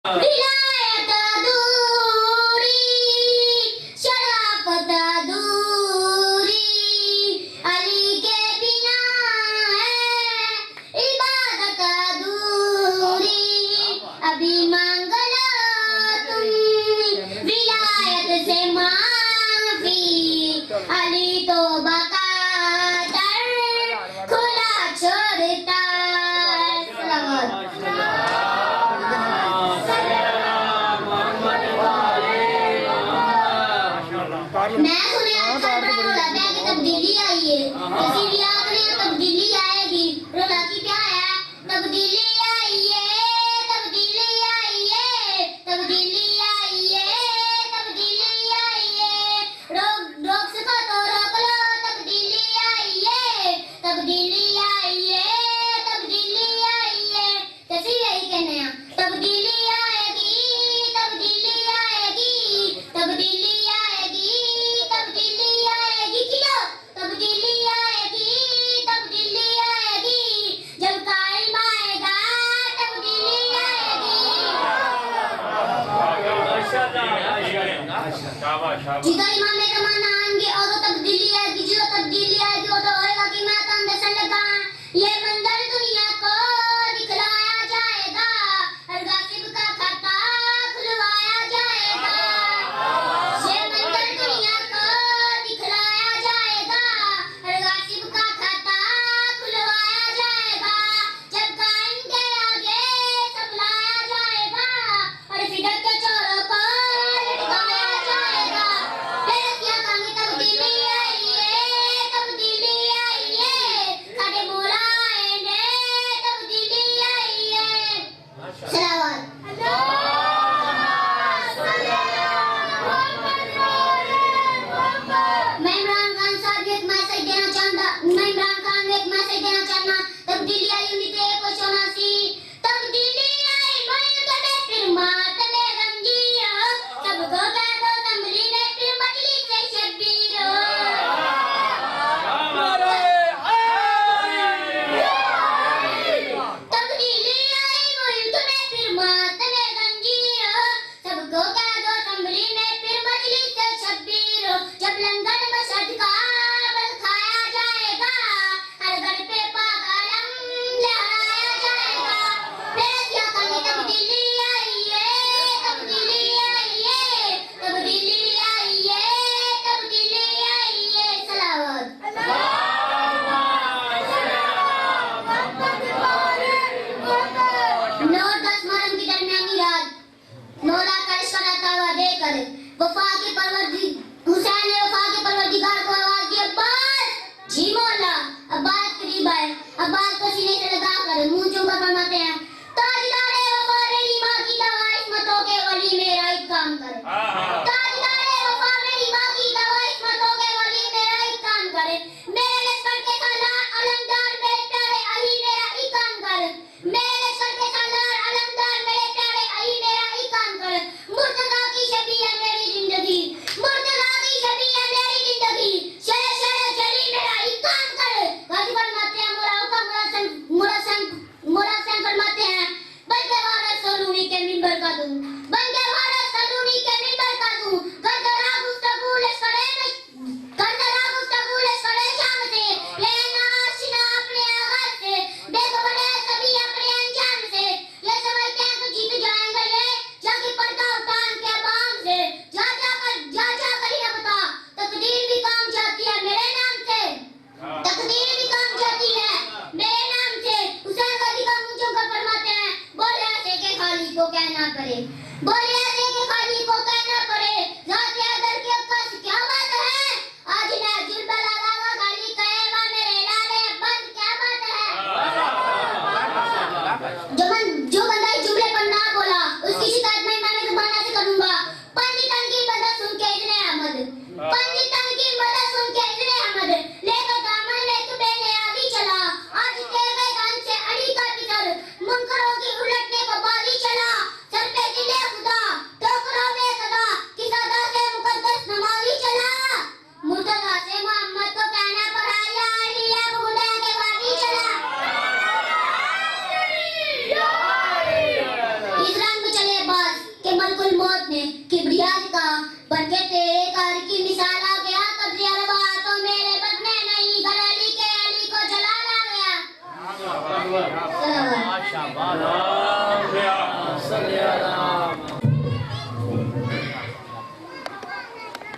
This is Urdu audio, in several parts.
ولایت ادھوری شرافت ادھوری علی کے بنا ہے عبادت ادھوری ابھی مانگ لو تم ولایت سے معافی علی تو بقا در کھلا چھوڑتا میں سنیا رولا پہ کی تبدیلی آئی ہے کسی بھی آخری تبدیلی آئے گی رولا کی کیا ہے تبدیلی آئی ہے تبدیلی آئی ہے تبدیلی آئی ہے تبدیلی آئی ہے روک سکو تو روک لو تبدیلی آئی ہے تبدیلی آئی ہے تبدیلی آئی ہے کسی یہی کہنے ہیں تبدیلی آئے گی تبدیلی آئے گی تبدیلی تبدیلی آئے گی تبدیلی آئے گی جب قائم آئے گا تبدیلی آئے گی جدو امام زمان آئیں گے اور تبدیلی آئے گی جو تبدیلی آئے گی وہ تو ہوئے گا کہ میں تم بسن لگا یہ منظر دنیا کو دکھلایا جائے گا ہر غاصب کا کھاتا کھلوایا جائے گا یہ منظر دنیا کو دکھلایا جائے گا ہر غاصب کا کھاتا کھلوایا جائے گا جب قائم کے آگے سب لایا جائے گا اور فدر کے چوروں کو لٹکایا جائے گا پھر کیا کہیں تبدیلی آئی ہے تبدیلی آئی ہے ساڑھے مولا آئے نے تبدیلی آئی ہے سلام میں عمران خان صاحب ایک میسج دینا چاہتا میں عمران خان ایک میسج دینا چاہنا تبدیلی آئی امید ہے کچھ ہونا سی تبدیلی آئی ملک میں پھر ماتم رنجیر سب کو کہہ دو تمری میں پھر مجلس سے شبیر تبدیلی آئی ملک میں پھر ماتم رنجیر سب کو کہہ دو تمری میں پھر مجلس سے شبیر جب لنگر مسجد کا بل کھایا جائے گا ہر گھر پہ پاک علم لہرایا جائے گا پھر کیا کہیں تبدیلی آئی ہے تبدیلی آئی ہے تبدیلی آئی ہے تبدیلی آئی ہے صلوات نو 10 محرم کی درمیانی رات مولا کا اشارہ تاوا دے کر وفا کے حسین نے وفا کے پروردگار کو آواز دی عباس جی مولا عباس قریب آئے عباس کو سینے سے لگا کر منہ چومکا فرماتے ہیں تاجدار وفا میری ماں کی دوا عصمتوں کے ولی میرا ایک کام کرے تاجدار وفا میری ماں کی دوا عصمتوں کے ولی میرا ایک کام کرے میرے لشکر کے سالار علمدار میرے پیارے علی میرا ایک کام کرے میرے لشکر کے سالار علمدار میرے پیارے علی میرا ایک کام کرے مرتضی کی شبیہ ہے میری زندگی مرتضی کی شبیہ ہے میری زندگی شہ شہ جلی میرا ایک کام کرے غازی فرماتے ہیں مولا حسین فرماتے ہیں بلکہ وارث سلونی کے منبر کا دوں بلکہ وارث سلونی کے منبر کا دوں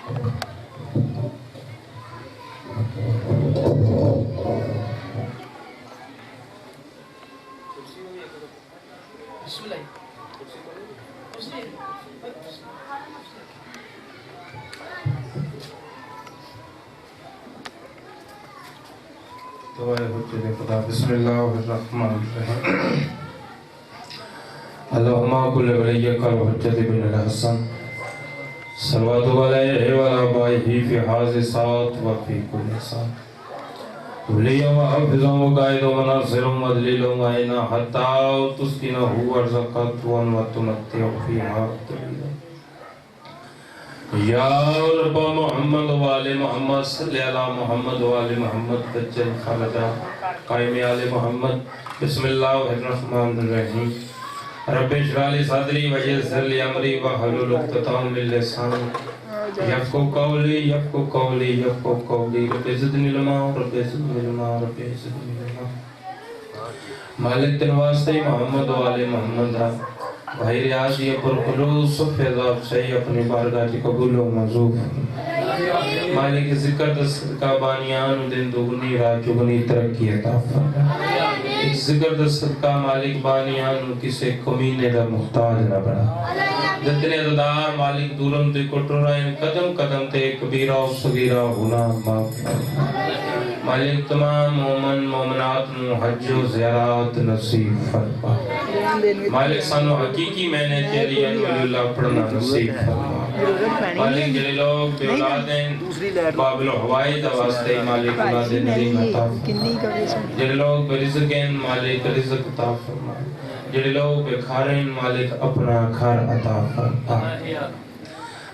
بسم اللہ الرحمن الرحیم اللہم کل ولیک الحجت بن الحسن صلوات علیہ وعلی آبائہ فی حاضر سات و فی کل سات ولیہ و حفظہ و قائد و مناصر و مدلیل و معینہ حتی تسکنہ ورزقت و تمتع فیہا طویلا یا رب محمد و آل محمد صلی اللہ محمد و آل محمد بجل خالدہ قائم آل محمد بسم اللہ الرحمن الرحیم رب اشرح لی صدری ویسر لی امری واحلل عقدۃ من لسانی یفقهوا قولی یفقهوا قولی رب زدنی علما رب زدنی علما مالک تن واسطے محمد و آل محمد بھائی ریاضی پر خلوص و فیضاب سے اپنی بارگاہ کی قبول و منظور مالک ذکر صدقہ بانیان دن دگنی رات چگنی ترقی عطا فرما ذکر صدقہ مالک بانیان کسے کمینے دا محتاج نہ بڑا جتنے عددار مالک دورم تے کٹرائن قدم قدم تے کبیرہ و صغیرہ ہونا معاف مالک تمام مومن مومنات نو حج و زیارات نصیب فرما مالک سانو حقیقی میں نے تیری انولی اللہ پڑھنا نصیب فرما مالک جلے لوگ بے اولادیں بابل و حوائی دا واسطے مالک اولادیں نظیم عطا فرما جلے لوگ بے رزقیں مالک رزق عطا فرما جلے لوگ بے کھاریں مالک اپنا کھار عطا فرما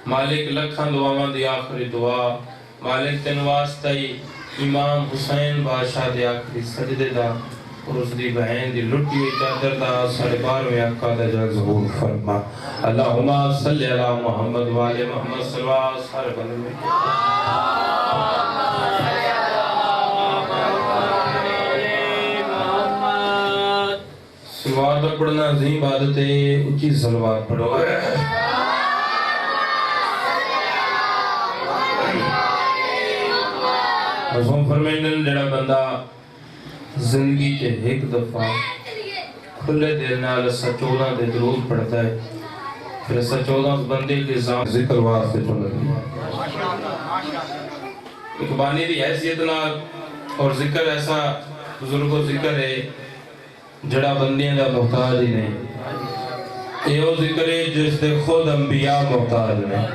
مالک لکھاں دعاواں دی آخری دعا مالک تن واسطے امام حسین بادشاہ دے آخری سجدے دا اور اس دی بہن دی لٹی ہوئی چادر دا 12.5 آقا دا جل ظہور فرما اللہم صلی اللہ محمد والے محمد صلی اللہ علیہ وسلم سلوات پڑھنا عظیم عادت ہے اچھی سلوات پڑھو حضور فرمائن جڑا بندہ زندگی کے ایک دفعہ کھلے دل نال 14 دے درود پڑھتا ہے پھر 14 بندے کے ذکر واسطے چن رہی ایک بانی دی حیثیت نال اور ذکر ایسا بزرگ و ذکر ہے جڑا بندیاں دا محتاج ہی نہیں یہ وہ ذکر ہے جس دے خود انبیاء محتاج نہیں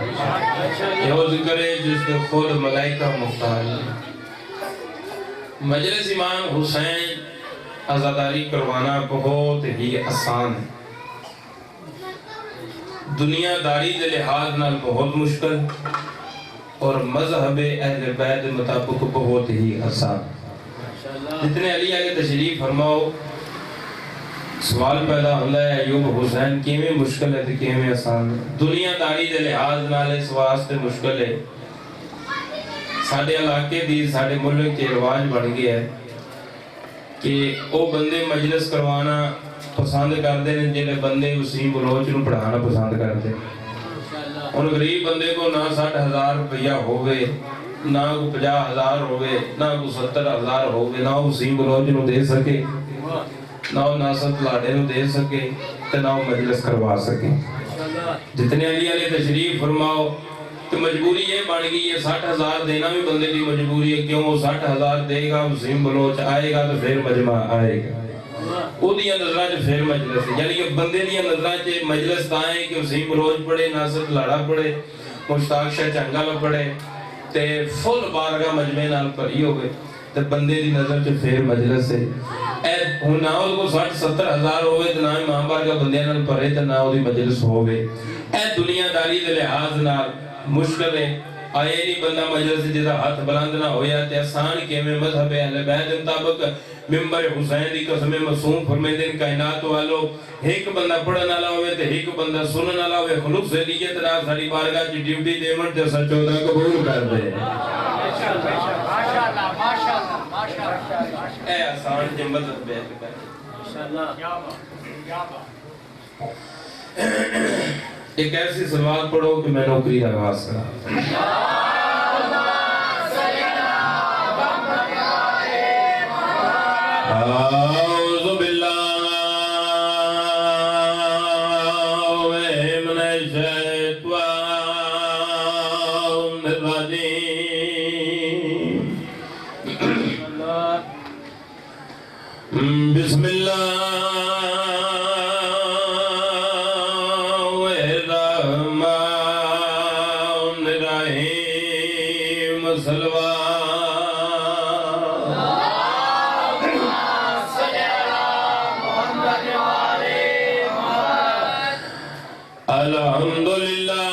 یہ وہ ذکر ہے جس دے خود ملائکہ محتاج نہیں مجلس امام حسین عزاداری کروانا بہت ہی آسان ہے دنیا داری دے لحاظ نال بہت مشکل اور مذہب اہل بیت مطابق بہت ہی آسان جتنے علی آگے تشریف فرماؤ سوال پیدا ہوتا ہے ایوب حسین کیویں مشکل ہے تو کیویں آسان ہے دنیا داری دے لحاظ نال اس واسطے مشکل ہے ساڑھے علاقے دی ساڑھے ملک کے رواج بڑھ گیا ہے کہ وہ بندے مجلس کروانا پسند کرتے ہیں جنہیں بندے اسی بلوچ نو پڑھانا پسند کرتے ہیں ان غریب بندے کو نہ 60,000 روپیہ ہوگے نہ 50,000 ہوگے نہ 70,000 ہوگے نہ اسی بلوچ نو دے سکے نہ ناست لاڑے نو دے سکے نہ مجلس کروا سکے جتنے علی تشریف فرماؤ تو مجبوری یہ بڑھ گئی ہے 60,000 دینا بھی بندے کی مجبوری ہے کیوں وہ 60,000 دے گا وسیم بلوچ آئے گا تو پھر مجمع آئے گا وہ دیا نظرہ جو پھر مجلس ہے یعنی کہ بندے دیا نظرہ جو مجلس تائیں کہ وسیم بلوچ پڑھے ناصر لاڑا پڑھے مشتاق شاہ چنگل پڑھے تے فل بارگاہ مجمع نال پڑھی ہو گئے تے بندے دی نظر جو پھر مجلس ہے ہوں نہ اس کو 60-70,000 ہوئے تو نہ امام بارگاہ بندے نال پڑھے تو نہ وہ دی مجلس ہوئے دنیا داری دے لحاظ نال مشکل ہے آئے نہیں بندہ مجلس جیسا ہاتھ بلند نہ ہویا تے آسان کے میں مذہب اہل بیت مطابق ممبر حسین دی قسم معصوم فرمیندے کائنات والو ایک بندہ پڑھن والا ہوئے تے ایک بندہ سنن والا ہوئے خلوص سے نیت نال ساڈی بارگاہ دی ڈیوٹی دیون تے 14 قبول کر دے ماشاءاللہ ماشاءاللہ ماشاءاللہ اے آسان جے مذہب بیت ماشاءاللہ کیا بات ایک ایسی سلوات پڑھو کہ میں نوکری آغاز کرا الرجيم بسم الله الرحمن الرحيم الحمد لله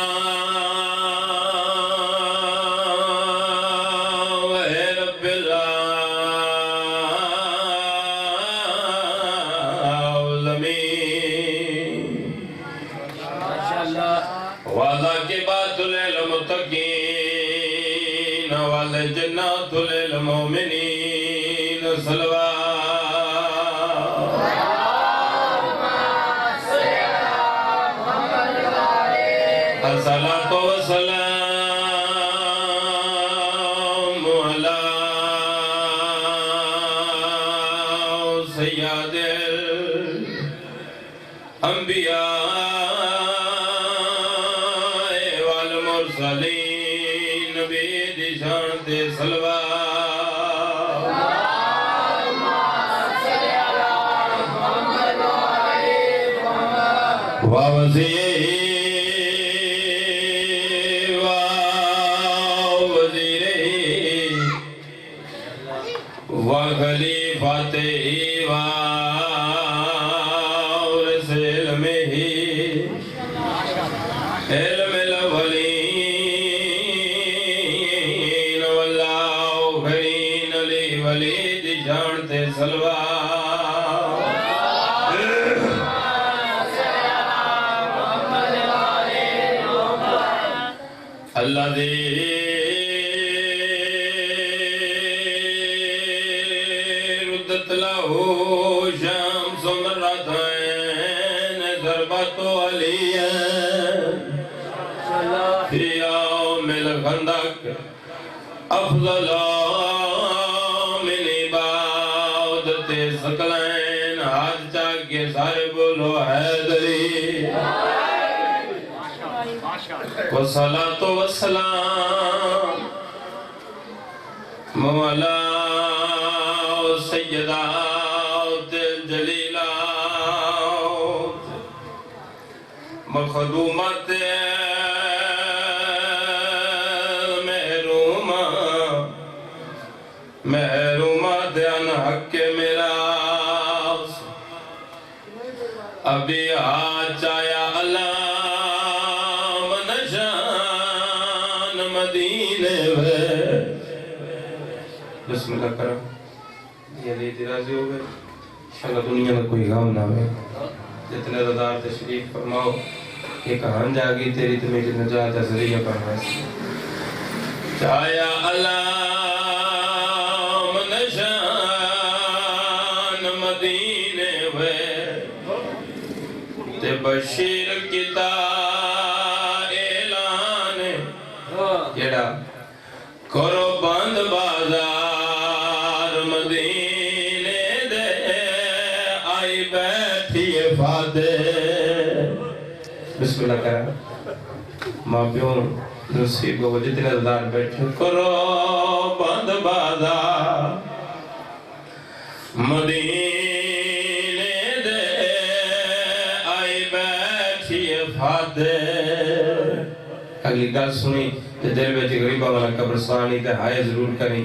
رب العالمين وعلى كبات للمتقين وعلى جنات للمؤمنين صلوات الصلاة والسلام على سيد الأنبياء والمرسلين نبی دی شان تے صلوات ووزیہ وخلیفات وارث علمہ علم الاولین والآخرین علی ولی دی جان تے صلوات اللہ دی شمس مرتين ضربت عليا في يوم الخندق أفضل من عبادة ثقلين ہاتھ چاک کے سارے بولو حیدری والصلاة والسلام مولا سیدات الجلیلات مخدومات محرومات ان حق میراث ابھی آچایا علام نشان مدینے میں بسم اللہ کرم یہ علی راضی ہو گئے انشاءاللہ دنیا میں کوئی غم نہ ہوئے جتنے رضار تشریف فرماؤ ایک کہان جاگی تیری تو میری نجات ذریعہ فرمائے چایا علام نشان مدینے ہوئے تے بشیر کتا اعلان جڑا کرو بند بازار مدینے دے آئی بیٹھی فاتح بسم اللہ کریں ماں پیوں نصیب کو جتنے دار بیٹھے کرو بند بازار مدینے دے آئی بیٹھی فاتح اگلی گل سنی تے دل بیچ غریبہ والا قبرستانی تے ہائے ضرور کریں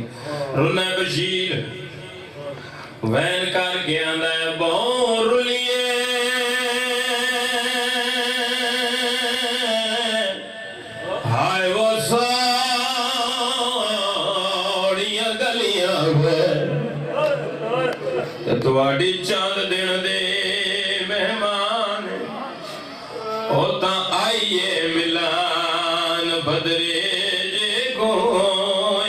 رنہ بشیر وین کر گیا دے بہن رلیے ہائے وہ ساڑیاں گلیاں ہوئے تے تواڈی چاند دن دے مہمان ہوتا آئیے ملان بدرے جے کو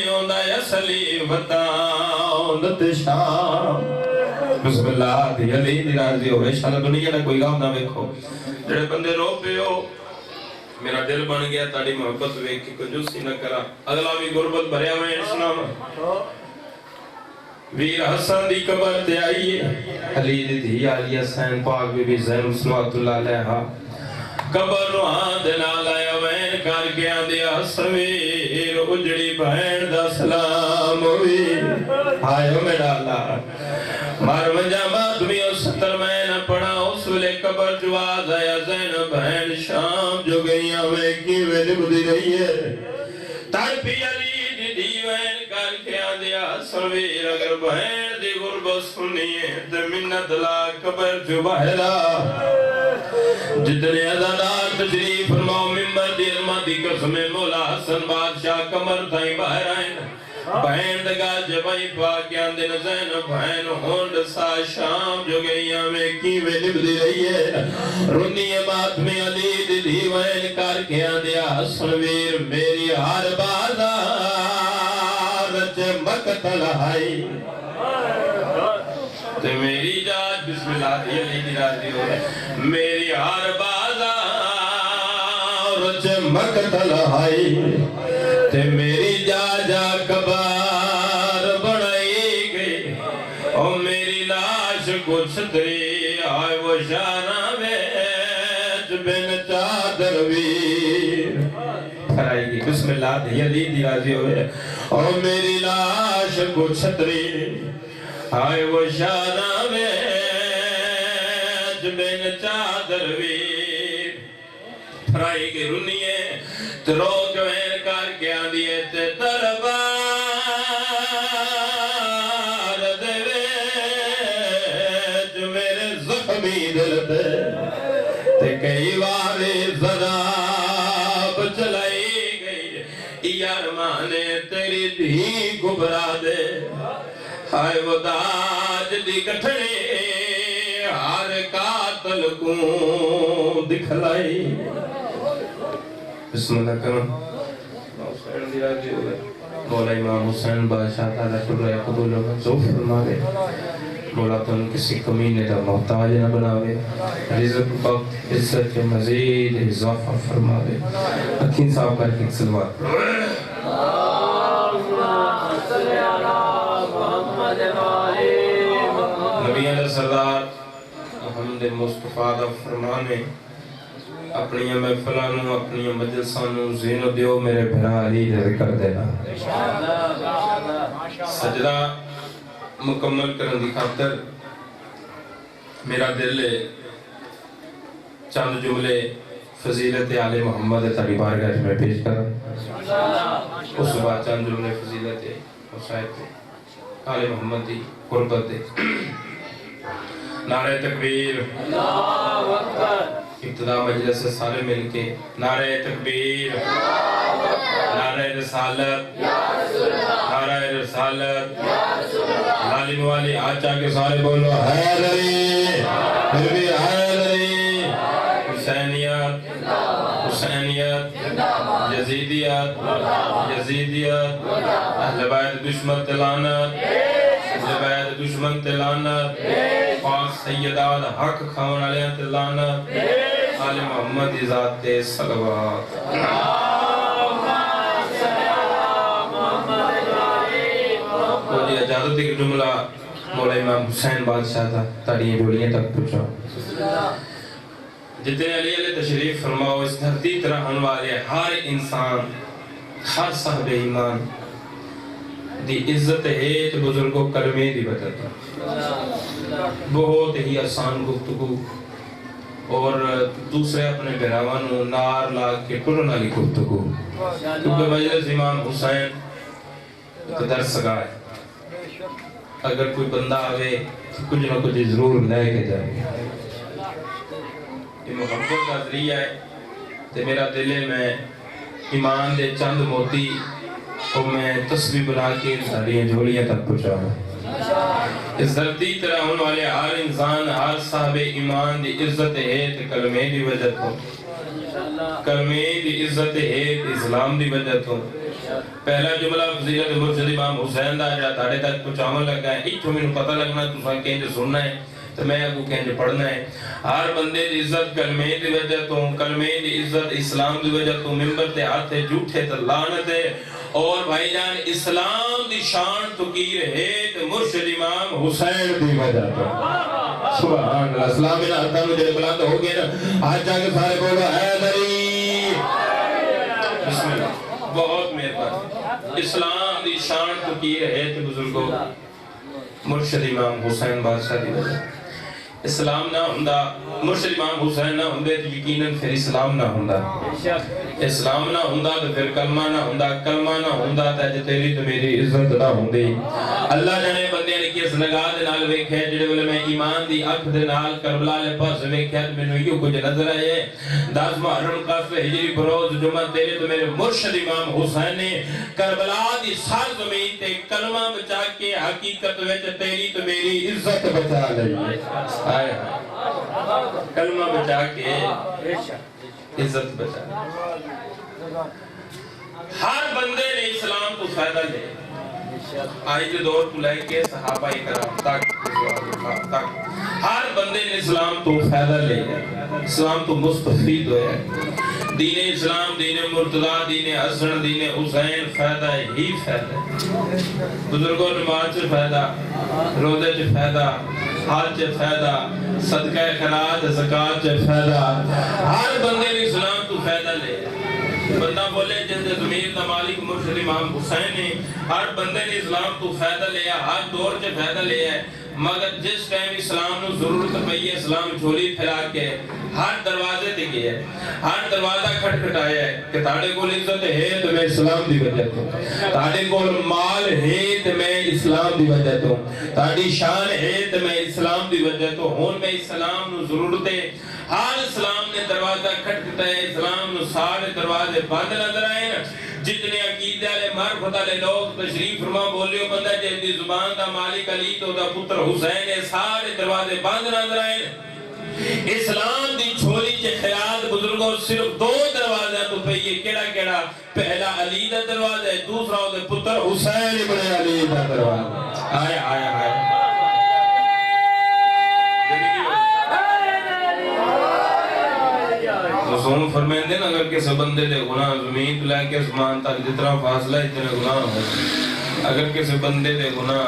یوندہ اصلی بتاؤں نت شام بسم اللہ دی علی دی راضی ہو انشاءاللہ دنیا نہ کوئی غم نہ ویکھو جڑے بندے رو پے ہو میرا دل بن گیا تاڑی محبت ویکھ کے کنجوسی نہ کرا اگلا بھی غربت بھریا میں اسلام ویر حسن دی قبر تے آئیے علی دی دھی علی حسین پاک بی زینب صلوات اللہ علیہ قبر روحان دے نال آیا وین کر گیا دیا سویر اجڑی بہن دا سلام ہوئی آئے میرا اللہ مار منجا ماتمی او 70 مہینہ پڑھا اس ویلے قبر جواز آیا زینب بہن شام جو گئیاں میں کی ویلے بدی رہی ہے تڑپی علی دی دیوین کر کے آدیا سرویر اگر بہن دی غربت سنی ہے تو منت لا قبر جو بہرا جتنے ازادار تشریف فرماؤ ممبر دی علمہ دی قسم مولا حسن بادشاہ کمر تھائیں باہر آئیں بہن دگا جبائی پاکیاں دن زینب بہن ہونڈ سا شام جو گئیاں میں کیوے نبدی رہی ہے رنی بات میں علی دی دیوین کر کے آدیا سنویر میری ہر بازار مقتل آئی تے میری جاج بسم اللہ دی علی دی راضی ہو میری ہر بازار مقتل آئی تے میری جاجا کبار بڑھائی گئی اور میری لاش کو چھتری آئے وہ شانہ بیچ بن چادر ویر کھرائی گئی بسم اللہ دی علی دی راضی ہوئے اور میری لاش کو چھتری آئے وہ شانہ بیچ بن چادر ویر کھرائی گئی رنیے ترو جوین کر کے آدھیے تے دربار دے جو میرے زخمی دل تے کئی بارے زناب چلائی گئی یار مانے تیری دھی گبرا دے ہائے وہ داج دی کٹھڑے ہر قاتل کو دکھلائی بسم اللہ کرم مولا امام حسین بادشاہ تعالیٰ شکر قبول و منظور فرماوے مولا تو ان کسی کمینے دا محتاج نہ بناوے رزق وقت عزت کے مزید اضافہ فرماوے حکیم صاحب کر کے سلوات نبی علیہ سردار محمد مصطفیٰ دا فرمانے اپنی محفلانوں اپنی مجلسانوں زینو دیو میرے بھرا علی ذکر دینا سجدہ مکمل کرن دی خاطر میرا دل چند جملے فضیلت آل محمد تاری بارگاہ میں پیش کرن اس بعد چند جملے فضیلت حسین آل محمد دی قربت دے نعرہ تکبیر اللہ اکبر ابتدا مجلس سے سارے مل کے نعرہ تکبیر نعرہ رسالت نعرہ رسالت ظالم والی آچا کے سارے بولو حیدری پھر بھی حیدری حسینیت حسینیت یزیدیت یزیدیت اہل بیت دشمن تلانت اہل بیت دشمن تلانت پاک سیداد حق خون علیہ تلانت آل محمد ذات صلوات مجھے اجازت ایک جملہ مولا امام حسین بادشاہ تھا تاریخ جوڑیاں تک پوچھا جتنے علی علیہ تشریف فرماؤ اس دھرتی طرح ہن والے ہر انسان ہر صاحب ایمان دی عزت ہے تو بزرگوں کلمے دی بتاتا بہت ہی آسان گفتگو اور دوسرے اپنے بہراوانوں نار لاغ کے ٹرن علی گفتگو کیونکہ مجلس امام حسین ایک درس گاہ ہے اگر کوئی بندہ آوے تو کچھ نہ کچھ ضرور لے کے جائے یہ محبت کا ذریعہ ہے تو میرا دل میں ایمان دے چند موتی کو میں تسبیح بنا کے ساریاں جھولیاں تک پہنچا ہوں اس دھرتی طرح ہون والے ہر انسان ہر صاحب ایمان دی عزت ہے تو کلمے دی وجہ تو کلمے دی عزت ہے تو اسلام دی وجہ تو پہلا جملہ فضیلت مرشد امام حسین دا جا تھاڑے تک پہنچاون لگا ہے ایک تو میں پتہ لگنا تو سان کہیں جو سننا ہے تو میں ابو کہیں جو پڑھنا ہے ہر بندے دی عزت کلمے دی وجہ تو کلمے دی عزت اسلام دی وجہ تو ممبر تے آتے جھوٹے تو لعنت ہے اور بھائی جان اسلام دی شان تقیر ہے تو مرشد امام حسین دی وجہ تو سبحان اللہ اسلام میں آتا ہوں جلے بلند ہو گئے نا آج جا کے سارے بولو حیدری بسم اللہ بہت مہربانی اسلام دی شان تو کی رہے تے بزرگوں مرشد امام حسین بادشاہ دی وجہ اسلام نہ ہوندا مرشد امام حسین نہ ہوندے تو یقیناً پھر اسلام نہ ہوندا اسلام نہ ہوندا تو پھر کلمہ نہ ہوندا کلمہ نہ ہوندا تے جے تیری تو میری عزت نہ ہوندی اللہ جانے بندے نے کس نگاہ دے نال ویکھیا جڑے ویلے میں ایمان دی اکھ دے نال کربلا دے پاس ویکھیا تے مینوں ایو کچھ نظر آئے 10 محرم قصر ہجری بروز جمعہ تیرے تو میرے مرشد امام حسین نے کربلا دی سرزمین تے کلمہ بچا کے حقیقت وچ تیری تو میری عزت بچا لئی آئے کلمہ بچا کے عزت بچا ہر بندے نے اسلام کو فائدہ لے آج کے دور کو لے کے صحابہ کرام تک ہر بندے نے اسلام تو فائدہ لے اسلام تو مستفید ہویا دین اسلام دین مرتضی دین حسن دین حسین فائدہ ہی فائدہ بزرگوں نماز سے فائدہ روزے سے فائدہ حج سے فائدہ صدقہ خیرات زکات سے فائدہ ہر بندے نے اسلام تو فائدہ لے بندہ بولے جن دے ضمیر دا مالک مرشد امام حسین نے ہر بندے نے اسلام تو فائدہ لیا ہر دور سے فائدہ لیا ہے مگر جس ٹائم اسلام نو ضرورت پئی ہے اسلام جھولی پھیلا کے ہر دروازے تے گیا ہے ہر دروازہ کھٹکھٹایا ہے کہ تاڑے کول عزت ہے تو میں اسلام دی وجہ تو تاڑے کول مال ہے تو میں اسلام دی وجہ تو تاڑی شان ہے تو میں اسلام دی وجہ تو ہون میں اسلام نو ضرورت ہے ہر اسلام نے دروازہ کھٹکھٹایا اسلام نو سارے دروازے بند نظر آئے نا جتنے عقیدہ لے معرفت لے لوگ تشریف فرما بولیو بندہ جہدی زبان دا مالک علی تو دا پتر حسین ہے سارے دروازے بند نظر آئے اسلام دی چھولی چے خیال بزرگوں صرف 2 دروازے تو پہیے کیڑا کیڑا پہلا علی دا دروازہ ہے دوسرا دے پتر حسین ابن علی دا دروازہ آیا آیا آیا رسول فرمائندے نا اگر کسی بندے دے گناہ زمین تو لے کے اسمان تک جتنا فاصلہ اتنے گناہ ہو اگر کسی بندے دے گناہ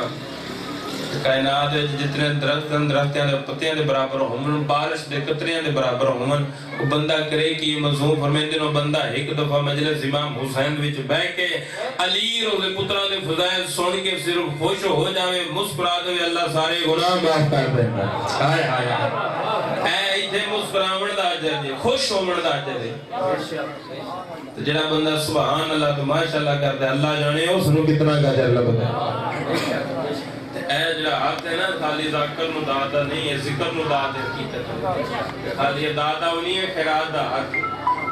کائنات جتنے درختیاں دے پتیاں دے برابر ہوں بارش دے قطریاں دے برابر ہوں وہ بندہ کرے کہ مظہوم فرمائندے نا بندہ ایک دفعہ مجلس امام حسین وچ بیٹھ کے علی روزے پتران دے فضائل سن کے صرف خوش ہو جاوے مسکرا دے اللہ سارے گناہ معاف کر دے ہائے ہائے اے ایتھے مسکراون دا اجر دے خوش ہون دا اجر دے تو جڑا بندہ سبحان اللہ تو ماشاءاللہ کردا ہے اللہ جانے اس نو کتنا اجر لبدا اے جڑا ہاتھ ہے نا خالی ذکر نو دادا نہیں ہے ذکر نو داد ہے حقیقت خالی دادا نہیں ہے خیرات دا ہاتھ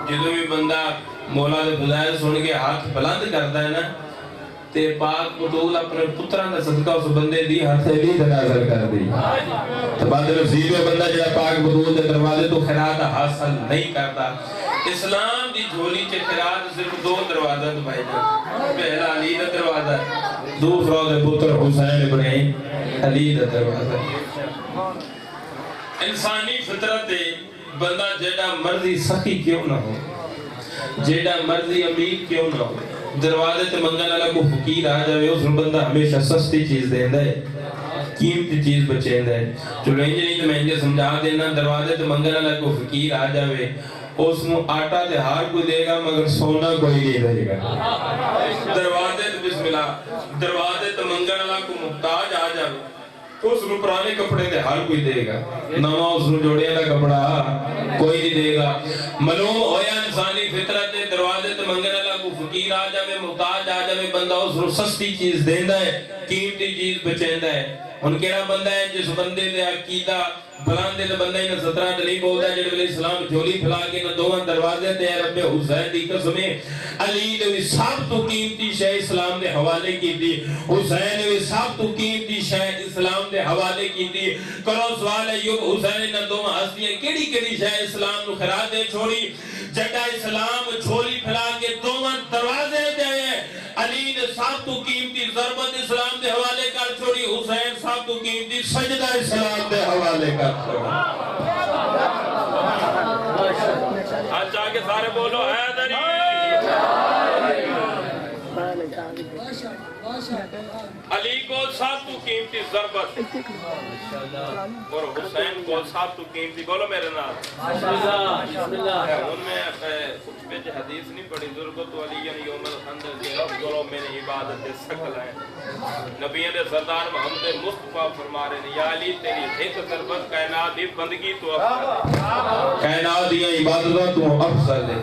جدوں بھی بندہ مولا دے فضائل سن کے ہاتھ بلند کردا ہے نا تے پاک بطول اپنے پتران دا صدقہ اس بندے دی ہاتھ علی دا نازل کر دی تو بعد نصیب بندہ جڑا پاک بطول دے دروازے تو خیرات حاصل نہیں کرتا اسلام دی جھولی چے خیرات صرف 2 دروازہ تو پائے جائے پہلا علی دا دروازہ دوسرا دے پتر حسین ابن علی دا دروازہ انسانی فطرت بندہ جیڑا مرضی سخی کیوں نہ ہو جیڑا مرضی امیر کیوں نہ ہو دروازے تے منگن والا کو فقیر آ جاوے اس بندہ ہمیشہ سستی چیز دیندا ہے قیمتی چیز بچیندا ہے چلو انج نہیں تے میں انج سمجھا دینا دروازے تے منگن والا کو فقیر آ جاوے اس نو آٹا تے ہار کوئی دے گا مگر سونا کوئی نہیں دے گا دروازے تے بسم اللہ دروازے تے منگن والا کو محتاج آ جاوے اس نو پرانے کپڑے دے ہر کوئی دے گا نواں اس نو جوڑے والا کپڑا کوئی نہیں دے گا معلوم ہویا انسانی فطرت دے دروازے تے منگن والا کو فقیر آ جاوے محتاج آ جاوے بندہ اس نو سستی چیز دیندا ہے قیمتی چیز بچیندا ہے ان کیڑا بندہ ہے جس بندے دے عقیدہ بلاندے تے بندہ انہاں 17 تے نہیں بولدا جڑے ویلے اسلام جھولی پھیلا کے نہ دوواں دروازے تے رب حسین دی قسم علی نے سب تو قیمتی شے اسلام دے حوالے کیتی حسین نے سب تو قیمتی شے اسلام دے حوالے کیتی کرو سوال ایوب حسین نہ دوواں ہستیاں کیڑی کیڑی شے اسلام نو خیرات دے چھوڑی جڑا اسلام جھولی پھیلا کے دوواں دروازے تے علی نے سب تو قیمتی ضربت اسلام دے حوالے کر چھوڑی حسین سب تو قیمتی سجدہ اسلام دے حوالے کر آج آگے سارے بولو حیدری علی کو سب تو قیمتی ضربت اور حسین کو سب تو قیمتی، بولو میرے نام ان میں خطبے کی حدیث نہیں پڑھی، ضربت علی یوم الخندق کے رب ضرب میں عبادت سکل ہے، نبی نے سردار محمد مصطفیٰ فرما رہے ہیں یا علی تیری ایک ضربت کائنات دی بندگی تو افضل ہے، کائنات دی عبادت تو افضل ہے۔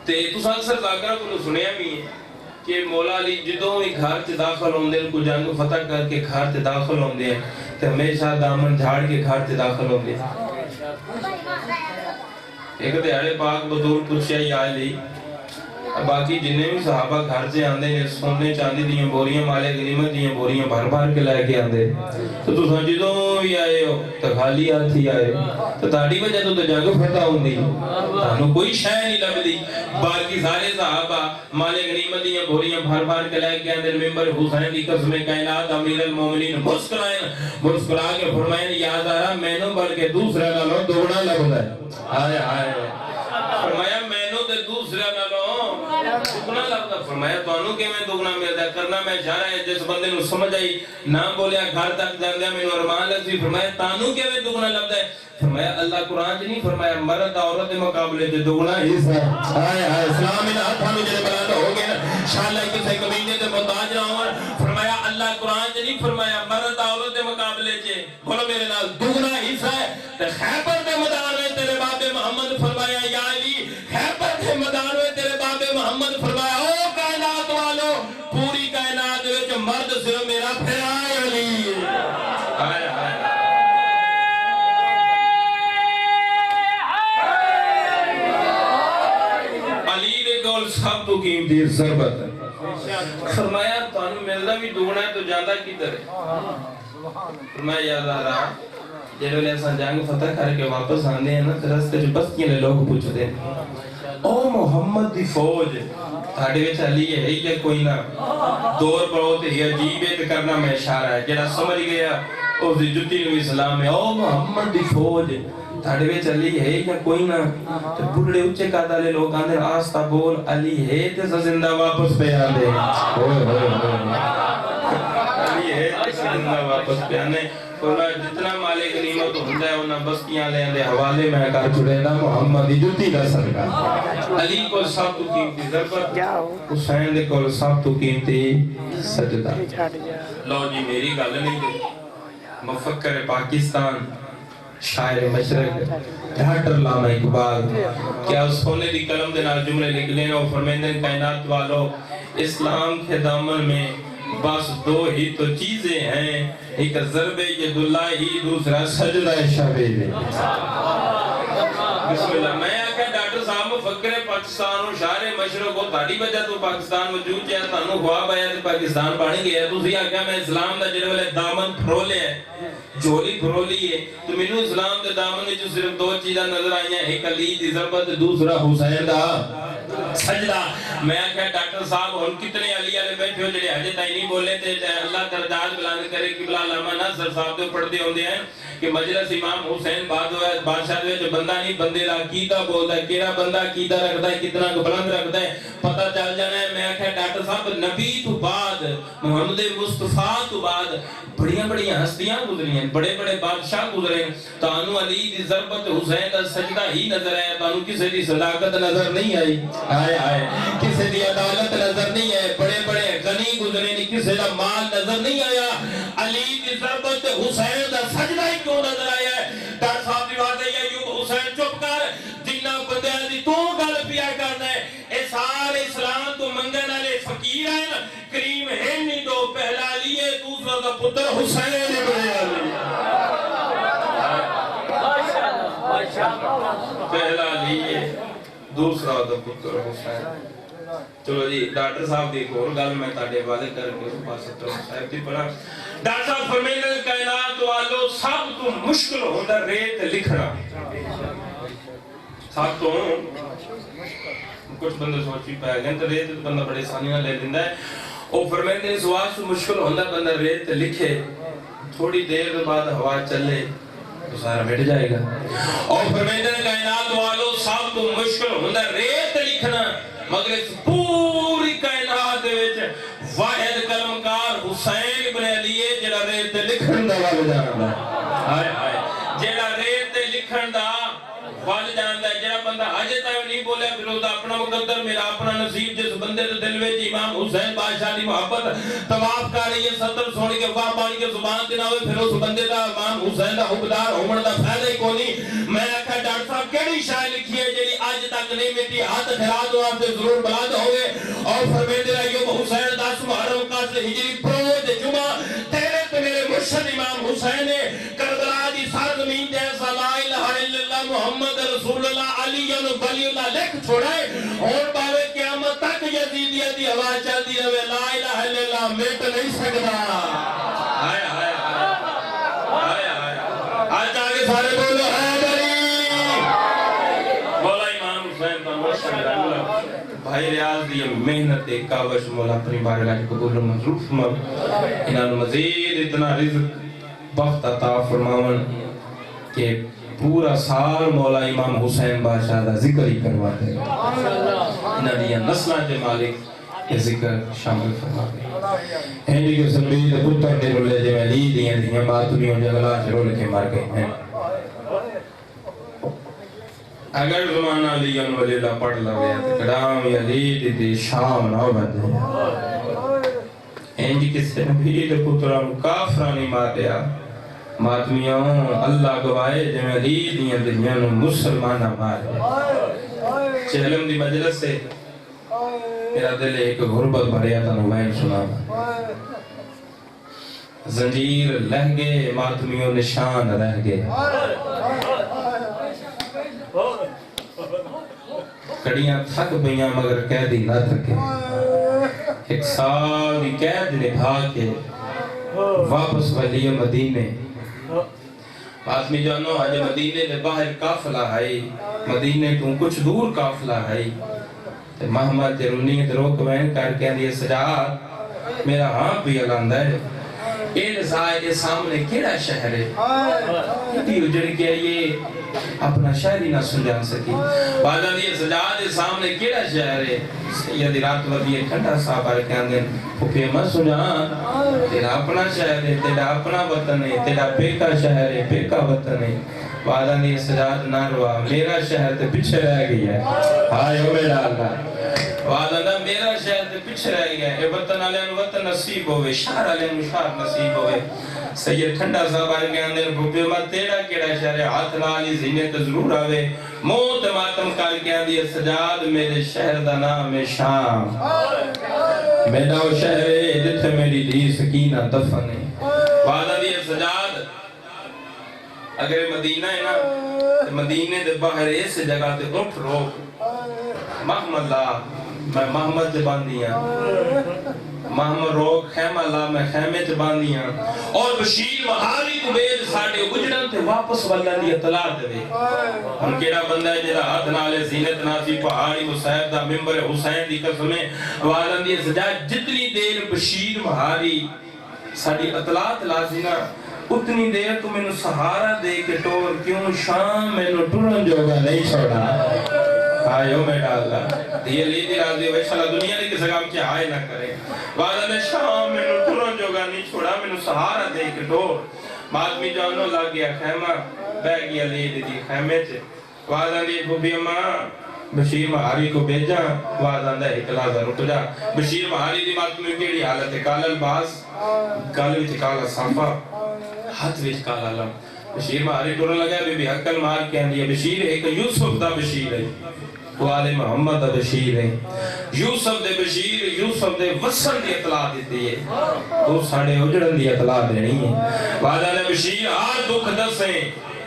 تے تساں اکثر ذاکرہ کو سنیا بھی ہے کہ مولا علی جدوں ہی گھر تے داخل ہوندے کو جنگ فتح کر کے گھر تے داخل ہوندے ہیں تے ہمیشہ دامن جھاڑ کے گھر تے داخل ہوندے ہیں۔ ایک دیہڑے پاک بزرگ پوچھیا یا علی باقی جنہیں بھی صحابہ گھر سے آندے ہیں سونے چاندی دیاں بوریاں مالے غنیمت دیاں بوریاں بھر بھر کے لے کے آندے تو تساں جدوں بھی آئے ہو تو خالی ہاتھ ہی آئے تو تہاڈی وجہ تو جنگ فتح ہوندی تانوں کوئی شے نہیں لبدی، باقی سارے صحابہ مالے غنیمت دیاں بوریاں بھر بھر کے لے کے آندے، ممبر حسین کی قسم کائنات امیر المومنین مسکرا کے فرمائیں یا زہرا مینوں بلکہ دوسرے نالوں دوگنا لگدا ہے، ہائے ہائے فرمایا مینوں تے دوسرے نالوں دگنا لگتا، فرمایا تانوں کیویں دگنا ملدا ہے، کرنا میں اشارہ ہے جس بندے نوں سمجھ آئی نام بولیا گھر تک جاندے مینوں ارمان لگی، فرمایا تانوں کیویں دگنا لگدا ہے، فرمایا اللہ قرآن نہیں فرمایا مرد عورت کے مقابلے تے دگنا حصہ ہے، ہائے ہائے اسلام ان ہاتھاں نوں جڑے بلند ہو گئے نا انشاءاللہ کسے کمینے تے محتاج نہ ہون، فرمایا اللہ قرآن نہیں فرمایا مرد عورت کے مقابلے تے بولو میرے نال دگنا حصہ ہے، تے خیبر دے میدان میں تیرے باب محمد فرمایا یا علی خیبر دے میدان میں تیرے باب محمد فرمایا او کائنات والو پوری کائنات وچ مرد صرف میرا پھیرا علی ہائے ہائے سب تو قیمتی ضربت ہے، فرمایا تانوں ملدا بھی دگنا ہے تو جاندا کدھر ہے، فرمایا یا زہرا جڑے اساں جنگ فتح کر کے واپس آندے ہیں نا تے رستے وچ بستیاں دے لوگ پوچھدے ہیں او محمد دی فوج تہاڈے وچ علی ہے یا کوئی نہ، دور پڑو تے یہ عجیب ہے کرنا میں اشارہ ہے جڑا سمجھ گیا اس دی جُتی نوں اسلام ہے، او محمد دی فوج تھاڑے وچ علی ہے یا کوئی نہ، تے بڑھڑے اونچے قد والے لوگ آندے آستہ بول علی ہے تے زندہ واپس پہ آندے ہوئے علی ہے تے زندہ واپس پہ آندے، فرمایا جتنا مال غنیمت ہوندا ہے انہاں بستیاں لے آندے حوالے میں کر چھڑے نا محمد دی جُتی دا صدقہ، علی کو سب تو قیمتی ضربت، حسین دے کول سب تو قیمتی سجدہ۔ لو جی میری گل نہیں دے مفکر پاکستان شاعر مشرق ڈاکٹر علامہ اقبال کیا سونے دی قلم دے نال جملے نکلے اور فرمیندے کائنات والو اسلام کے دامن میں بس دو ہی تو چیزیں ہیں، ایک ضرب ید اللہ ہی دوسرا سجدہ شابے میں۔ بسم اللہ میں آکھا ڈاکٹر صاحب مفکر پاکستان و شاعر مشرق و تاڑی وجہ تو پاکستان وجود جائے تانوں خواب آیا تو پاکستان بڑھ گیا ہے، تُسی آکھا میں اسلام دا جڑے والے دامن پھرولے ہے جھولی پھرولی ہے تو مینوں اسلام دے دامن وچ صرف دو چیزاں نظر آئیاں، ایک علی دی ضربت دوسرا حسین دا سجدہ۔ میں کہا ڈاکٹر صاحب ہن کتنے علی والے بیٹھے ہو جڑے ہجے تائیں نہیں بولے تے اللہ درجات بلند کرے قبلہ علامہ ناصر صاحب تو پڑھدے ہوندے ہیں کہ مجلس امام حسین بادشاہ دے وچ بندہ نہیں بندے دا عقیدہ بولدا ہے، کیڑا بندہ عقیدہ رکھدا ہے کتنا بلند رکھدا ہے پتہ چل جانا ہے۔ میں کہا ڈاکٹر صاحب نبی تو بعد محمد مصطفیٰ تو بعد بڑیاں بڑیاں ہستیاں گزری ہیں، بڑے بڑے بادشاہ گزرے ہیں، تانوں علی دی ضربت حسین دا سجدہ ہی نظر آیا، تانوں کسی دی صداقت نظر نہیں آئی، آئے آئے کسی دی عدالت نظر نہیں آئے، بڑے بڑے غنی گزرے نہیں کسی دا مال نظر نہیں آیا، علی دی ضربت حسین دا سجدہ ہی کیوں نظر آیا ہے؟ ڈاکٹر صاحب دی بات ہے ایوب حسین چپ کر جنہ بندیاں دی تو گل پیا کرنا ہے، اے سارے اسلام تو منگن والے فقیر ہیں، کریم ہے نہیں دو پہلا علی ہے دوسرا دا پتر حسین ابن علی، پہلا علی ہے دوسرا دا پتر حسین۔ چلو جی ڈاکٹر صاحب دی ایک اور گل میں تاڑے والے کر کے پاسطر صاحب دی پڑھا، ڈاکٹر صاحب فرمیندے کائنات والو سب تو مشکل ہوندا ریت لکھنا، سب تو کچھ بندے سوچی پائے گئے تو ریت بندہ بڑے آسانی نہ لے لیندا ہے، اور فرمیندے اس واسطے مشکل ہوندا بندہ ریت لکھے تھوڑی دیر بعد ہوا چلے تو سارا مٹ جائے گا، اور فرمیندے کائنات والو سب تو مشکل ہوندا ریت لکھنا، مگر اس پوری کائنات لکھن دا ول جاندا ہائے ہائے جیڑا ریت تے لکھن دا ول جاندا ہے جڑا بندہ اجے تک نہیں بولیا پھر او دا اپنا مقدر میرا اپنا نصیب جس بندے دے دل وچ امام حسین بادشاہ دی محبت طواف کر رہی ہے ستر سن کے واہ پانی کے زبان تے نہ ہوئے پھر اس بندے دا امام حسین دا حقدار ہون دا فائدہ ہی کوئی نہیں میں آکھا ڈاکٹر صاحب کیڑی شے لکھی ہے جڑی اج تک نہیں مٹی ہاتھ خیرات واسطے ضرور بلند ہوئے اور فرمیندے ایوب حسین 10 محرم کا ہجری پروز جمعہ تیرے تے میرے مرشد امام حسین نے کربلا دی سرزمین تے ایسا لا الہ الا اللہ محمد رسول اللہ علی ولی اللہ لکھ چھوڑا ہے اور باوے قیامت تک یزیدیت دی آواز چلتی رہے لا الہ الا اللہ مٹ نہیں سکتا ہائے ہائے ہائے ہائے آج آگے سارے بولو حیدری مولا امام حسین کا مرشد بھائی ریاض دی محنت ایک کاوش مولا اپنی بارگاہ قبول و منظور فرما انہاں مزید اتنا رزق بخت عطا فرماون کہ پورا سال مولا امام حسین بادشاہ دا ذکر ہی کروا دے انہاں دی نسلاں دے مالک یہ ذکر شامل فرما دے ہندی کے سبید پتر دے رولے جو علی دیاں دیاں باتمیوں جگلہ شرول کے مار گئے ہیں اگر زمانہ علی ولی اللہ پڑھ لگے تو کڑام علی دی شام نہ بندے انجی کس سے نبی دے پتران کافرانی ماتیا ماتمیوں اللہ گوائے جو علی دیاں دیاں مسلمانہ مارے چہلم دی مجلس سے میرا دل ایک غربت بھریا تھا نوائن سنا زنجیر لہ گئے ماتمیوں نشان رہ گئے کڑیاں تھک بیاں مگر قیدی نہ تھکے ایک سال دی قید نبھا کے واپس ولی مدینے آدمی جانو آج مدینے دے باہر کافلہ ہے مدینے تو کچھ دور کافلہ ہے محمد جرونی دروک وین کر کے اندھی سجاد میرا ہاں بھی الاندہ ہے ایل زائد سامنے کیڑا شہر ہے اتنی اجڑ کے یہ اپنا شہر ہی نہ سنجان سکی بعد اندھی سجاد سامنے کیڑا شہر ہے سیدی رات وردی کھنڈا صاحب آئے کہ اندھیں پھوپے مت سنجان تیرا اپنا شہر ہے تیرا اپنا وطن ہے تیرا پیکا شہر ہے پیکا وطن ہے بعد اندھی سجاد نہ روا میرا شہر تے پیچھے رہ گئی ہے آئے ہو میرا اللہ وعدہ میرا شہر تے پیچھے رہ گیا اے وطن علیہ وطن نصیب ہوئے شہر علیہ شہر نصیب ہوئے سید ٹھنڈا صاحب آئے کے اندر بھوپے ماں تیرا کیڑا شہر ہے ہاتھ لالی زینت ضرور آوے موت ماتم کر کے اندر سجاد میرے شہر دا نام ہے شام میرا وہ شہر ہے جتھے میری دی سکینہ دفن ہے وعدہ دی سجاد اگر مدینہ ہے نا مدینے دے باہر اس جگہ تے اٹھ روک محمد اللہ میں محمد سے باندیاں محمد روک خیمہ اللہ میں خیمے سے باندیاں اور بشیر مہاری کو بیر ساڑھے اجڑن تے واپس واللہ دی اطلاع دے ہم کیڑا بندہ ہے جیڑا حد نالے زینت ناسی پہاڑی مصیب دا ممبر حسین دی قسمیں والن دی سجاد جتنی دیر بشیر مہاری ساڑھی اطلاع لازینا اتنی دیر تو میں نے سہارا دے کے ٹور کیوں شام میں نے ٹورن جوگا نہیں چھوڑا آئیو میرا اللہ یہ لیدی راضی ویشالہ دنیا نے کس کام کیا آئے نہ کرے وعدہ نے شام میں نے ٹورن جوگا نہیں چھوڑا میں نے سہارا دے کے ٹور مادمی جانو لگ گیا خیمہ بہ گیا لیدی دی خیمے سے وعدہ نے بھوبی اماں بشیر مہاری کو بھیجا وعدہ نے اکلازہ رکھ جا بشیر مہاری دی مادمی کیڑی حالت ہے کالا الباس کالوی تھی کالا صافہ ہاتھ ویچ کالا لم بشیر مہاری ٹورن لگا بی بی حقل مار کے اندیا بشیر ایک یوسف دا بشیر ہے وہ آل محمد دا بشیر ہے یوسف دے بشیر یوسف دے وصل دی اطلاع دیتی ہے وہ ساڑھے اجڑن دی اطلاع دینی ہے وعدہ نے بشیر آر دکھ دسیں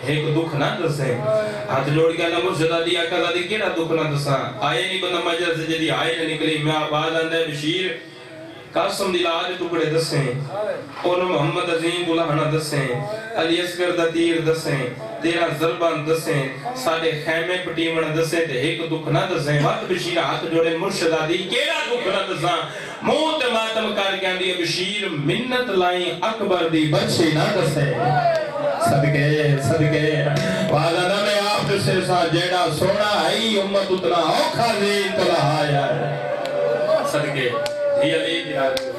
ایک دکھ نہ دسیں ہاتھ جوڑ گیا نہ مرشدہ دیا کہا دی کیڑا دکھ نہ دساں آئے نہیں بندہ مجھر سے جدی آئے نہ نکلی میں وعدہ نے بشیر قاسم دی لاج ٹکڑے دسیں اور محمد عظیم بلہنہ دسیں علی اصغر دا تیر دسیں تیرا ضربان دسیں ساڑھے خیمے پٹیمن دسیں تے ایک دکھ نہ دسیں وقت بشیر ہاتھ جوڑے مرشدہ دی کیڑا دکھ نہ دساں موت ماتم کر کے اندی بشیر منت لائیں اکبر دی بچے نہ دسیں صدقے وعدہ نہ میں آپ سے سا جیڑا سونا ہے امت اتنا اوکھا زین تلہ آیا ہے صدقے یہ علی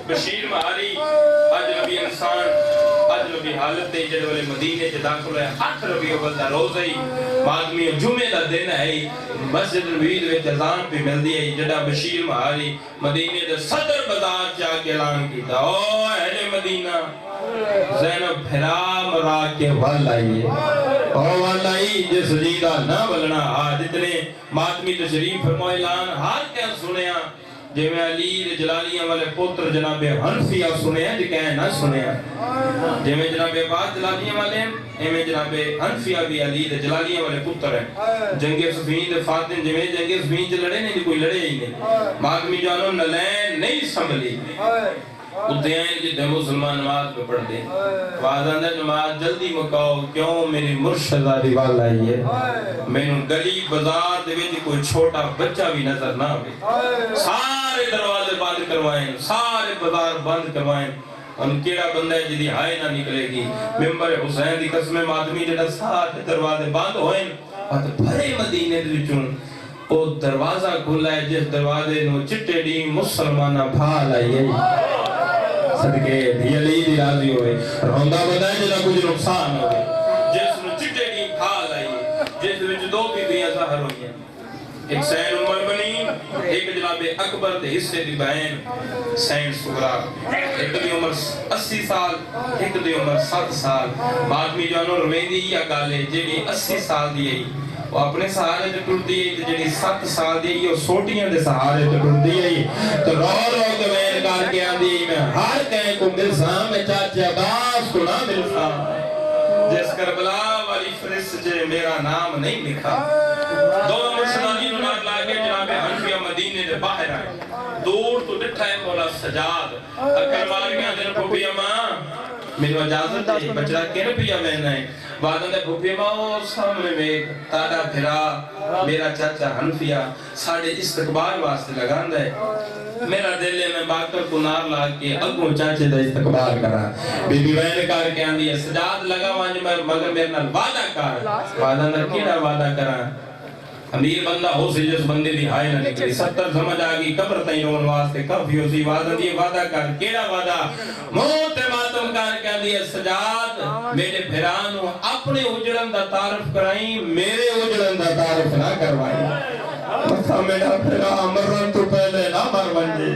بشیر مہاری اجنبی انسان نبی حالت دے جڑے والے مدینے چ داخل ہوئے 8 ربیع الاول دا روز ہے مادمی جمعے دا دن ہے مسجد نبوی دے وچ اذان پہ ملدی ہے جڑا بشیر مہاری مدینے دے صدر بازار جا کے اعلان کیتا او اہل مدینہ زینب پھرا مرا کے ول آئیے او ول آئی جس جیدہ نہ بلنا آج اتنے ماتمی تشریف فرمائے اعلان ہر کیا سنیا جی میں علی جلالیاں والے پتر جناب حنفیہ سنے ہیں جی کہیں نہ سنے ہیں جی میں جناب عباد جلالیاں والے ہیں ایمیں جناب حنفیہ بھی علی جلالیاں والے پتر ہیں جنگ صفین دے فاتن جی میں جنگ صفین چ لڑے نہیں کوئی لڑے ہی نہیں مادمی جانو نلین نہیں سنبھلی ادھین جی دے مسلمان نماز پہ پڑھ دیں وعدہ نماز جلدی مکاؤ کیوں میری مرشدہ دیوال آئی ہے میں نے گلی بازار دے وچ کوئی چھوٹا بچہ بھی نظر نہ ہوئے سارے دروازے بند کروائیں سارے بازار بند کروائیں ان کیڑا بندہ ہے جدی ہائے نہ نکلے گی ممبر حسین دی قسم مادمی جڑا سارے دروازے بند ہوئیں اور بھرے مدینے دے وچوں او دروازہ کھلا ہے جس دروازے نو چٹے دی مسلمانہ بھال آئی ہے صدقے دی علی دی راضی ہوئے روندہ بندہ ہے جنہ کچھ نقصان ہوئے جس نو چٹے دی بھال آئی ہے جس وچ دو بیویاں ظاہر ہوئی ہیں ایک سین عمر بنی ایک جناب اکبر دے حصے دی بہن سین سغرا ایک دی عمر 80 سال ایک دی عمر 7 سال مادمی جانو رویندی یا گالے جیڑی 80 سال دی ہے وہ اپنے سہارے تے ٹرتی ہے جڑی 7 سال دی ہے وہ سوٹیاں دے سہارے تے ٹرتی ہے تو رو رو کے میں کر کے آندی میں ہر کہیں کو ملسام میں چاچے عباس کو نہ ملسام جس کربلا والی فرس جے میرا نام نہیں لکھا دو مرشدانی نماز لاکے جناب حنفیہ مدینے دے باہر آئے دور تو ڈٹھا ہے مولا سجاد اکر مارگیاں دن پھوپی ماں میری اجازت ہے بچڑا کن پیا میں نہیں وعدہ دے پھوپی ماں سامنے میں تاڑا پھرا میرا چاچا حنفیہ ساڑھے استقبال واسطے لگان دے میرا دلے میں باکر کو نار لا کے اگوں چاچے دا استقبال کرا بی بی وین کار کے آن دیا سجاد لگا وانج مگر میرے نال وعدہ کر وعدہ نال کیڑا وعدہ کرا امیر بندہ ہو سی جس بندے دی ہائے نہ نکلی 70 سمجھ آگی قبر تائیں رون واسطے کفی ہو سی وعدہ دیئے وعدہ کر کیڑا وعدہ موت ماتم کار کے آن دیا سجاد میرے بھرانو اپنے اجڑن دا تعارف کرائیں میرے اجڑن دا تعارف نہ کروائیں مسا میرا پھرا مرن تو پہلے نہ مر بنجے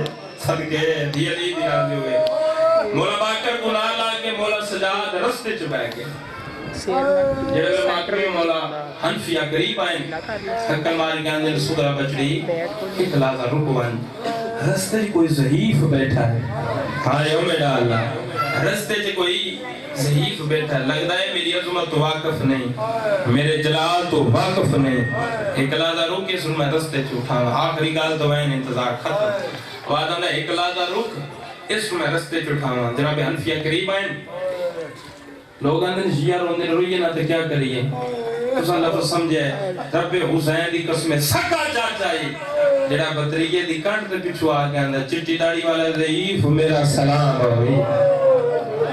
صدقے دی علی دی راضی ہوئے مولا باکر کو نہ لا کے مولا سجاد رستے چ بیٹھ گئے جڑے میں ماکری مولا حنفیہ قریب آئیں حکم ماری کے اندر سدرہ بچڑی ایک لازہ رکوان رستے کوئی ضعیف بیٹھا ہے ہاں یوں میں ڈالنا رستے چے کوئی ضعیف بیٹھا ہے لگتا ہے میری عظمت تو واقف نہیں میرے جلال تو واقف نہیں ایک لازہ رک اس میں رستے چے اٹھانا آخری گال تو وین انتظار ختم وعدہ نے ایک لازہ رک اس میں رستے چے اٹھانا جناب حنفیہ قریب آئیں لوگ اندر جیار ہوندے روئیے نہ تے کیا کریے اس لفظ سمجھے رب حسین دی قسم سکا چاچائی جڑا بطریے دی کانٹ تے پچھو آ کے اندر چٹی داڑی والا ضعیف میرا سلام ہوئی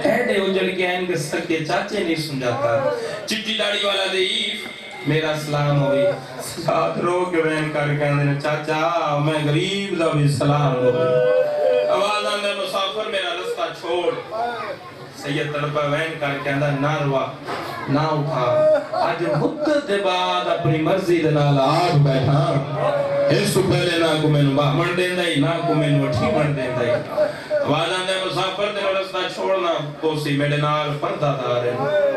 ایڈے اجڑ کے ہیں کہ سکے چاچے نہیں سمجھاتا چٹی داڑی والا ضعیف میرا سلام ہوئی ساتھ رو کے بین کر کے اندر چاچا میں غریب دا بھی سلام ہوئی آواز اندر مسافر میرا رستہ چھوڑ سید طرفہ وین کر کے اندر نہ روا نہ اٹھا آج مدت دے بعد اپنی مرضی دے نال آٹھ بیٹھا اس تو پہلے نہ کو میں نو باہ من دیں دائی نہ کو میں نو اٹھی من دیں دائی وعدہ دے مسافر دے رستہ چھوڑنا پوسی میڈے نال پردہ دارے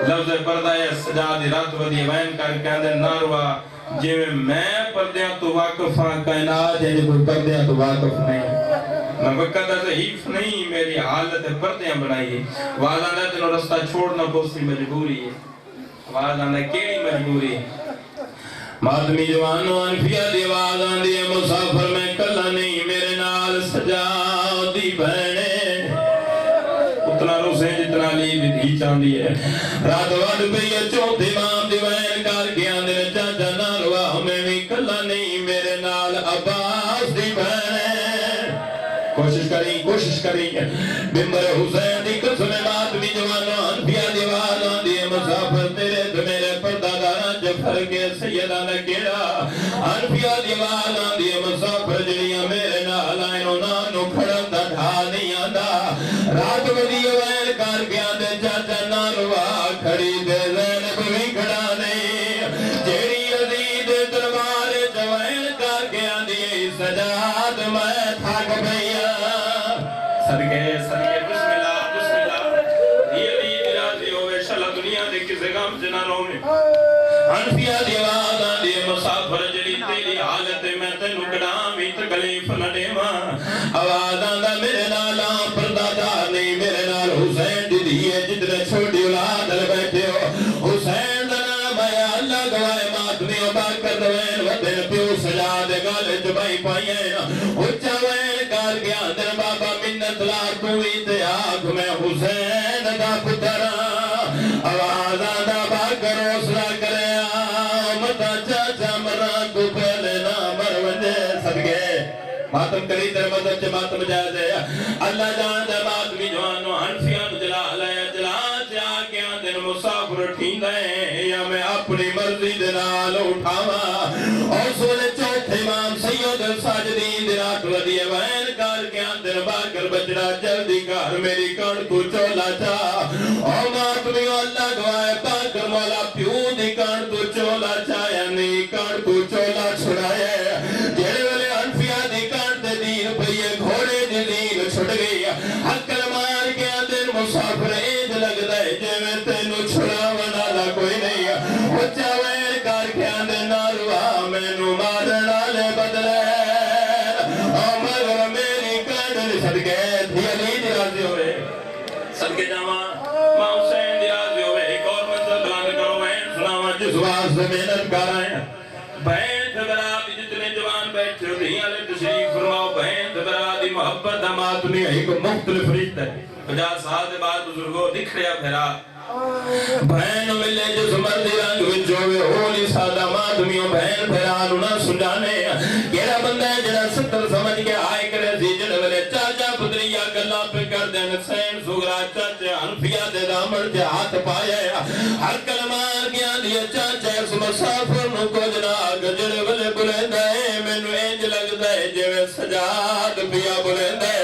لفظ پردہ ہے سجادی رات ودی وین کر کے اندر نہ روا جی میں پردیاں تو واقف ہاں کائنات ہے جو پردیاں تو واقف نہیں میں وقت ضعیف نہیں میری حالت پردیاں بنائی وعدہ نے تنو رستہ چھوڑنا پوسی مجبوری ہے وعدہ نے کیڑی مجبوری مادمی جوانو انفیہ دی وعدہ دی مسافر میں کلا نہیں میرے نال سجاؤ دی بہنے اتنا روسے جتنا لی بھی دی چاندی ہے رات وڈ پہ یہ چوتھ امام دی بہن کار کے آندے چاچا نہ روا ہمیں بھی کلا نہیں میرے نال عباس دی بہنے کوشش کریں بمبر حسین دی قسم ماتمی جوانو انبیاء دیوانو دی مسافر تیرے تو میرے پرداداران جفر کے سیدہ نکیڑا انبیاء دیوانو دی مسافر جڑیاں میرے نالائنو نانو کھڑم دا ڈھا نہیں آندا رات ودی وین کار کے آندے چاچا نا صدقے صدقے بسم اللہ بسم اللہ یہ علی راضی ہوئے شلا دنیا دے کسے غم جنا رو میں انفیہ دیوانا دی مسافر جلی تیری حالت میں تینو کڑامی تکلیف نہ دیما آوازاں دا میرے نالا پردادار نہیں میرے نال حسین دی دیئے جتنے چھوٹی اولاد بیٹھے ہو حسین دا نام ہے اللہ گوائے ماتمی باق کر دوین وطن پیو سجا دے گالے جبائی پائیے اچھا وین کار گیا در بابا منت لار توی تے آنکھ میں حسین دا پترا آوازاں دا باق کر حوصلہ کرے متا چاچا مران تو پہلے نہ مر وجے صدقے ماتم کری در مدد چے ماتم جائے دے اللہ جان دے ماتمی جوانو حنفیان جلال ہے جلال چاہ کے آدھن مسافر ٹھین دیں یا میں اپنی مرضی دنال اٹھاوا اور سولے چوتھے امام سید ساجدین دنات ودیے وین کار کے آدھن باکر بچڑا جلدی کار میری کڑ کو چولا چاہ اور ماتمی اللہ گوائے باکر مولا پیو دی کڑ کو چولا چاہ یعنی کڑ کو چولا چھڑائے جیڑے والے انفیہ دی کڑ دے دین پہیے گھوڑے دی دین چھڑ گئی حکر مار کے آدھن مسافر ایج لگ دائے جے میں تینو چھڑا ونالا کوئی نہیں اچھا وین کار کے آدھن ناروا مینو مارنا لے بدلے مگر میری کڑ صدقے تھی علی دی راضی ہوئے صدقے جامع ماں حسین دی راضی ہوئے ایک اور منصب بلان کرو وین سلامہ جس واسطے محنت کر رہے ہیں بہن تبرات جتنے جوان بیٹھے ہوئی علی تشریف فرماؤ بہن تبرات محبت دمات نہیں ایک مختلف رشتہ ہے 50 سال کے بعد بزرگوں دکھ رہا پھرا بہن ملے جس مردی رنگ وچوے ہولی سادہ مادمیوں بہن پھرانو نہ سنجانے کیڑا بندہ ہے جڑا 70 سمجھ کے آئے کرے سی جڑے والے چاچا پتریا گلا پہ کر دین حسین سغرا چاچے انفیہ دے دامن کے ہاتھ پائے ہر کلمار کیا دیا چاچے اس مسافر نو کو جناگ جڑے والے بلندے مینو انج لگتا ہے جو سجاد پیا بلندے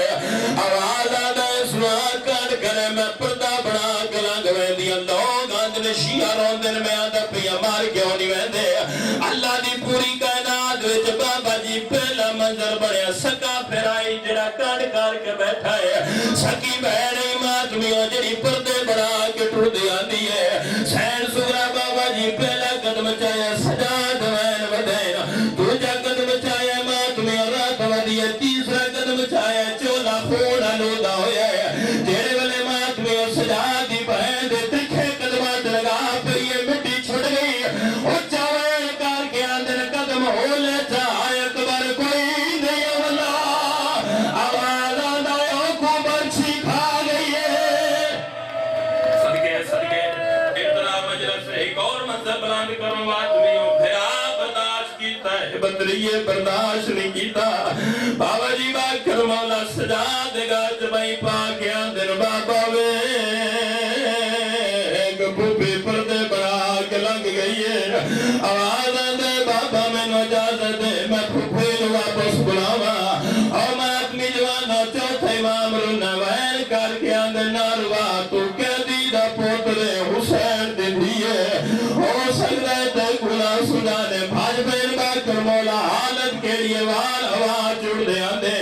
آواز آدھا سنا کر کرے میں پردہ بڑا گلنگ ویندی لوگ آدھنے شیعہ روندن میں آدھا پیا مار کیوں نہیں ویندے اللہ دی پوری کائنات وچ بابا جی پہلا منظر بڑھیا سکا پھرائی جڑا کڑ کر کے بیٹھا ہے سکی بہنی ماتمیوں جڑی پردے بڑا کے ٹر دی آندی ہے سین سورا بابا جی پہلا قدم چاہے سجاد وین ودینا دوجا قدم چاہے ماتمیوں رات ودیے تیسرا قدم چاہے چولا خون آلودہ ہویا ہے جیڑے والے ماتمیوں سجاد دی بہن دے تکھے قدمات لگا پھر یہ مٹی چھڑ گئی اچھا وین کار کے آندن قدم ہو لے چاہے اکبر کوئی نہیں اللہ آواز آدھائیوں کو برچی کھا گئی ہے صدقے صدقے ابتدا مجلس ایک اور منظر بلند کروں آدمیوں پھر آپ برداشت کیتا ہے بدریے برداشت نہیں کیتا بابا جی باکر مولا سجا دے گا جبائی پاک آندن بابا وے بوبی پردے بڑا کے لگ گئی ہے آواز آدھے بابا میں نو اجازت دے میں پھوپھے واپس بلاوا اور میں اپنی جوانا چوتھا امام رونا وین کر کے آندے ناروا تو کہہ دیدہ پوترے حسین دے دیئے ہو سکتا ہے تے گناہ سنانے بھاج بین باکر مولا حالت کے لیے وال ہوا چڑ دے آندے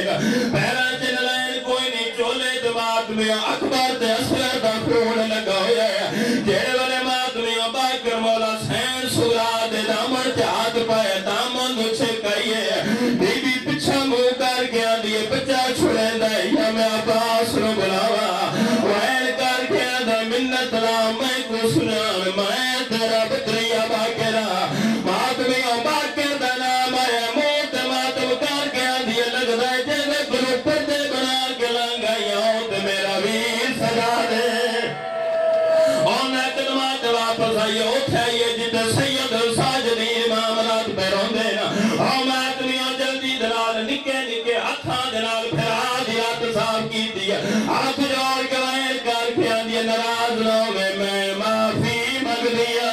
پہلا چن لائن کوئی نہیں چولے جماعت میں اکبر تے اصغر دا خون لگا ہویا ہے جیڑے والے ماتمیوں باکر مولا سین سورا دے دامن تے ہاتھ پائے دامن اچھے کریے بی بی پچھا مو کر کے آدھیے بچہ چھڑیں دے یا میں عباس رو بلاوا وین کر کے آدھا منت لا میں کو سنان میں تیرا بطریہ باکرہ ماتمیوں باکر دا نام آیا موت ماتم کر کے آدھیے لگ دائے جیسے گلو پردے بنا کے لنگا یاؤں تے میرا ویر سجا دے اور میں قدمات واپس آئیے اٹھائیے جتے سید ساجدین معاملات بیرون دینا اور میں اتنیاں جلدی دلال نکے نکے ہتھاں دلال پھرا دیا تصاب کی دیا ہاتھ جوڑ کے وائن کر پھیان دیا نراز نو میں معافی مگ دیا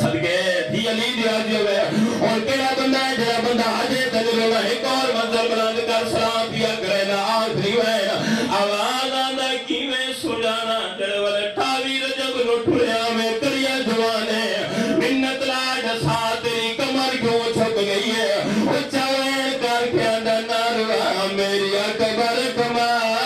صدقے تھی علی دی راضی ہوئے اور کیڑا بندہ ہے جڑا بندہ آجے دلیل ہوئے ایک اور منظر بلند کر سلام پیا کرے نا آخری وائن آواز آندہ کیویں سجانا جڑے والے ٹھاوی رجب نٹھویا میں کریا جوانے منت لاڈ ساتری کمر کیوں چھک گئی ہے اچھا وین کر کے اندر ناروا میری اکبر کمار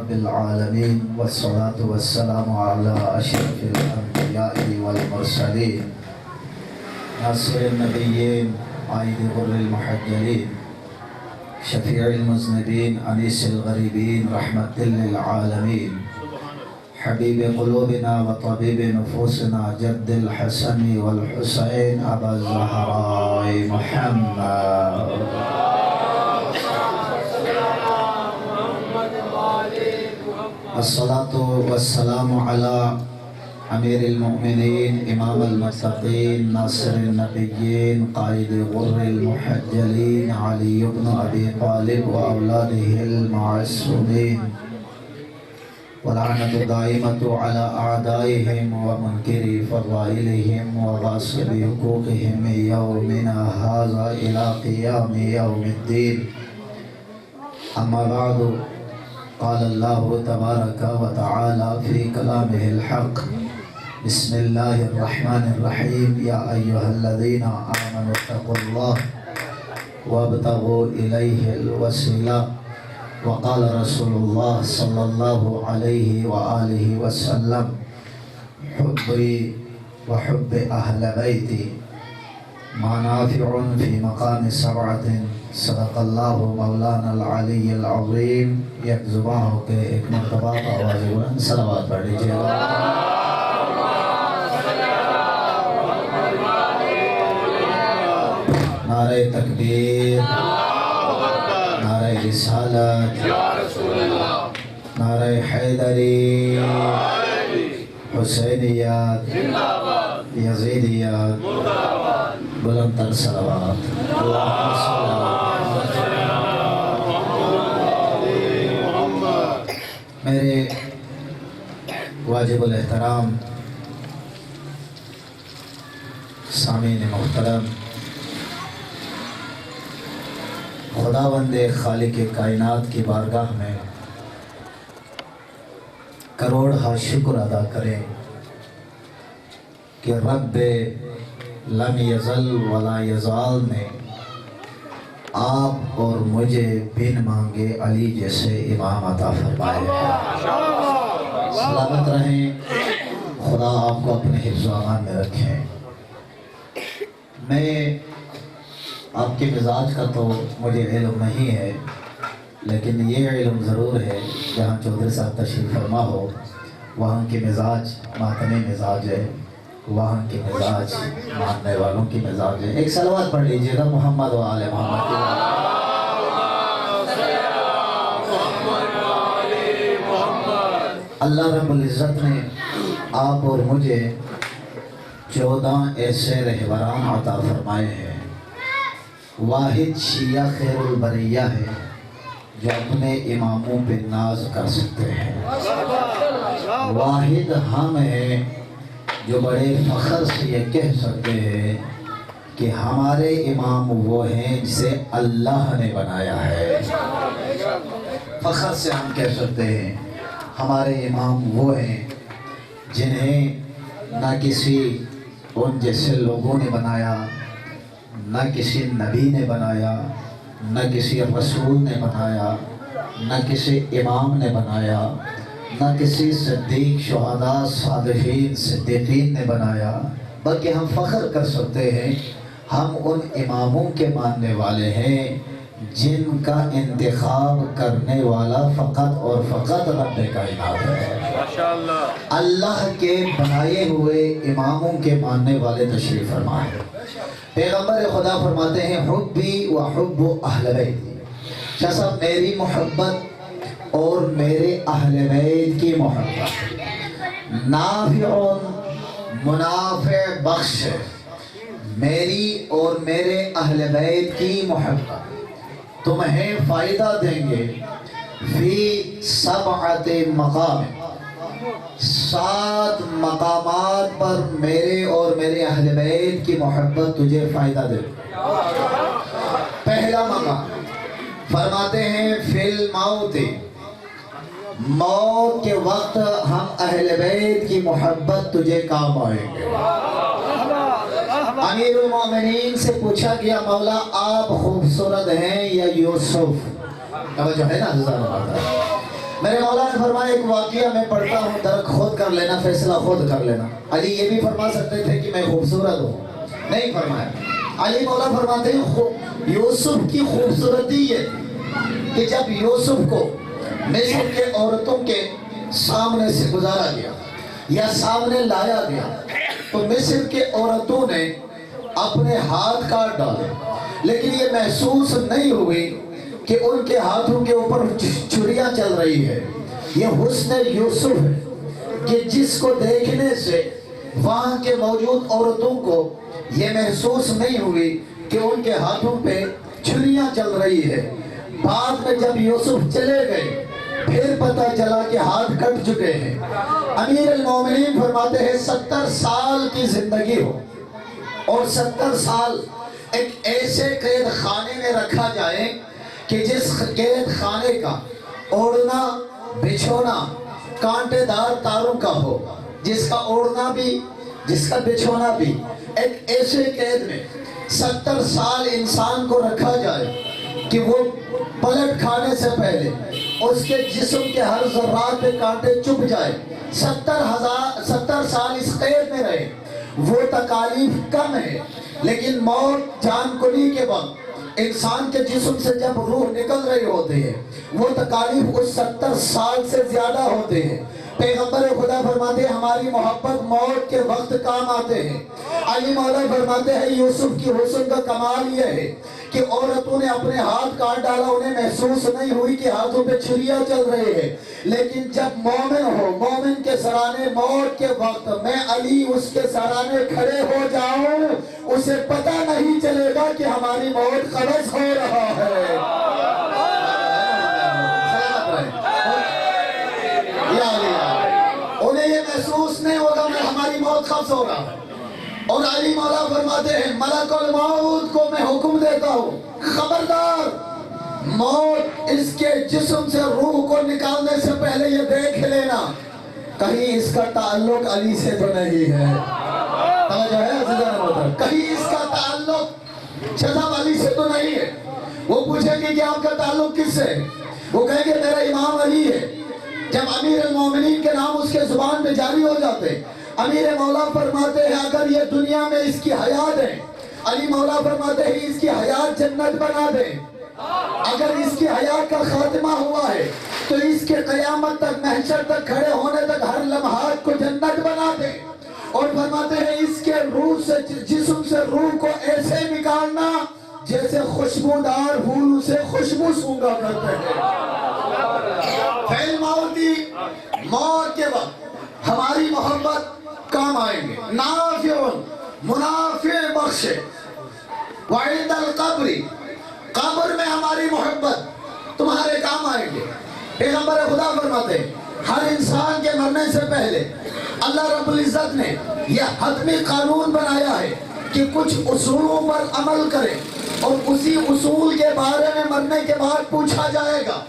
رب العالمين والصلاة والسلام على أشرف الأنبياء والمرسلين ناصر النبيين عيد غر المحجلين شفيع المذنبين أنيس الغريبين رحمة للعالمين حبيب قلوبنا وطبيب نفوسنا جد الحسن والحسين أبا الزهراء محمد الصلاة والسلام على أمير المؤمنين إمام المتقين ناصر النبيين قائد غر المحجلين علي بن أبي طالب وأولاده المعصومين واللعنة دائمة على أعدائهم ومنكري فضائلهم وغاصب حقوقهم يومنا هذا إلى قيام يوم الدين. أما بعد، قال الله تبارك وتعالى في كلامه الحق: بسم الله الرحمن الرحيم يا أيها الذين آمنوا اتقوا الله وابتغوا إليه الوسيلة. وقال رسول الله صلى الله عليه وآله وسلم: حبي وحب أهل بيتي منافع في مقام سبعة. صدق اللہ مولانا العلی العظیم. یک زبان ہو کے ایک مرتبہ آواز بلند صلوات پڑھ لیجیے گا. نعرہ تکبیر، نعرہ رسالت، نعرہ حیدری، حسینیات، یزیدیات، بلند تر صلوات. اللہم صلی اللہ. میرے واجب الاحترام سامعین محترم، خداوند خالق کائنات کی بارگاہ میں کروڑ شکر ادا کریں کہ رب لم یزل ولا یزال نے آپ اور مجھے بن مانگے علی جیسے امام عطا فرمائے. سلامت رہیں، خدا آپ کو اپنے حفظ و امان میں رکھیں. میں آپ کے مزاج کا تو مجھے علم نہیں ہے، لیکن یہ علم ضرور ہے جہاں چودھری صاحب تشریف فرما ہو وہاں کے مزاج ماتمی مزاج ہے، وہاں کے مزاج ماننے والوں کی مزاج ہے. ایک صلوات پڑھ لیجئے گا محمد و آل محمد کی. اللہ رب العزت نے آپ اور مجھے 14 ایسے رہبران عطا فرمائے ہیں. واحد شیعہ خیر البریہ ہے جو اپنے اماموں پہ ناز کر سکتے ہیں. واحد ہم ہیں جو بڑے فخر سے یہ کہہ سکتے ہیں کہ ہمارے امام وہ ہیں جسے اللہ نے بنایا ہے. فخر سے ہم کہہ سکتے ہیں ہمارے امام وہ ہیں جنہیں نہ کسی ان جیسے لوگوں نے بنایا، نہ کسی نبی نے بنایا، نہ کسی رسول نے بنایا، نہ کسی امام نے بنایا، نہ کسی صدیق شہداء صالحین صدیقین نے بنایا. بلکہ ہم فخر کر سکتے ہیں ہم ان اماموں کے ماننے والے ہیں جن کا انتخاب کرنے والا فقط اور فقط رب کائنات ہے. اللہ کے بنائے ہوئے اماموں کے ماننے والے تشریف فرما ہے. پیغمبر خدا فرماتے ہیں حبی و حب اہل بیت. شاہ صاحب میری محبت اور میرے اہل بیت کی محبت نافع منافع بخش ہے. میری اور میرے اہل بیت کی محبت تمہیں فائدہ دیں گے فی 7 مقام، 7 مقامات پر میرے اور میرے اہل بیت کی محبت تجھے فائدہ دے. پہلا مقام فرماتے ہیں فی الموت، موت کے وقت ہم اہل بیت کی محبت تجھے کام آئیں گے. امیر المومنین سے پوچھا گیا مولا آپ خوبصورت ہیں یا یوسف؟ توجہ ہے نا حضرت؟ میرے مولا نے فرمایا ایک واقعہ میں پڑھتا ہوں، درک خود کر لینا، فیصلہ خود کر لینا۔ علی یہ بھی فرما سکتے تھے کہ میں خوبصورت ہوں، نہیں فرمایا۔ علی مولا فرماتے ہیں یوسف کی خوبصورتی یہ کہ جب یوسف کو مصر کے عورتوں کے سامنے سے گزارا گیا یا سامنے لایا گیا تو مصر کے عورتوں نے اپنے ہاتھ کاٹ ڈالے، لیکن یہ محسوس نہیں ہوئی کہ ان کے ہاتھوں کے اوپر چھریاں چل رہی ہے۔ یہ حسن یوسف ہے کہ جس کو دیکھنے سے وہاں کے موجود عورتوں کو یہ محسوس نہیں ہوئی کہ ان کے ہاتھوں پہ چھریاں چل رہی ہے۔ بعد میں جب یوسف چلے گئے پھر پتہ چلا کہ ہاتھ کٹ چکے ہیں۔ امیر المومنین فرماتے ہیں 70 سال کی زندگی ہو اور 70 سال ایک ایسے قید خانے میں رکھا جائے کہ جس قید خانے کا اوڑھنا بچھونا کانٹے دار تاروں کا ہو، جس کا اوڑھنا بھی جس کا بچھونا بھی، ایک ایسے قید میں 70 سال انسان کو رکھا جائے کہ وہ پلٹ کھانے سے پہلے اس کے جسم کے ہر ذرات پہ کانٹے چپ جائے، 70 سال اس قید میں رہے۔ وہ تکالیف کم ہے، لیکن موت جان کنی کے وقت انسان کے جسم سے جب روح نکل رہی ہوتی ہے وہ تکالیف اس 70 سال سے زیادہ ہوتے ہیں۔ پیغمبر خدا فرماتے ہیں ہماری محبت موت کے وقت کام آتے ہیں۔ علی مولا فرماتے ہیں یوسف کی حسن کا کمال یہ ہے کہ عورتوں نے اپنے ہاتھ کاٹ ڈالا، انہیں محسوس نہیں ہوئی کہ ہاتھوں پہ چھریاں چل رہے ہیں، لیکن جب مومن ہو، مومن کے سرانے موت کے وقت میں علی اس کے سرانے کھڑے ہو جاؤں، اسے پتہ نہیں چلے گا کہ ہماری موت قبض ہو رہا ہے۔ انہیں یہ محسوس نہیں ہوگا کہ ہماری موت قبض ہو رہا ہے۔ اور علی مولا فرماتے ہیں ملک الموت کو میں حکم دیتا ہوں، خبردار موت اس کے جسم سے روح کو نکالنے سے پہلے یہ دیکھ لینا کہیں اس کا تعلق علی سے تو نہیں ہے۔ توجہ ہے عزیزان محترم، کہیں اس کا تعلق جناب علی سے تو نہیں ہے۔ وہ پوچھیں گے کہ آپ کا تعلق کس سے ہے؟ وہ کہیں گے میرا امام علی ہے۔ جب امیر المومنین کے نام اس کے زبان پہ جاری ہو جاتے، امیر مولا فرماتے ہیں اگر یہ دنیا میں اس کی حیات ہے، علی مولا فرماتے ہیں اس کی حیات جنت بنا دیں۔ اگر اس کی حیات کا خاتمہ ہوا ہے تو اس کے قیامت تک محشر تک کھڑے ہونے تک ہر لمحات کو جنت بنا دیں۔ اور فرماتے ہیں اس کے روح سے جسم سے روح کو ایسے نکالنا جیسے خوشبودار پھول اسے خوشبو سونگا کرتے ہیں۔ فیل موتی موت کے وقت ہماری محبت کام آئیں گے، نافع منافع بخش، وعند القبر قبر میں ہماری محبت تمہارے کام آئیں گے۔ پیغمبر خدا فرماتے ہیں ہر انسان کے مرنے سے پہلے اللہ رب العزت نے یہ حتمی قانون بنایا ہے کہ کچھ اصولوں پر عمل کریں اور اسی اصول کے بارے میں مرنے کے بعد پوچھا جائے گا۔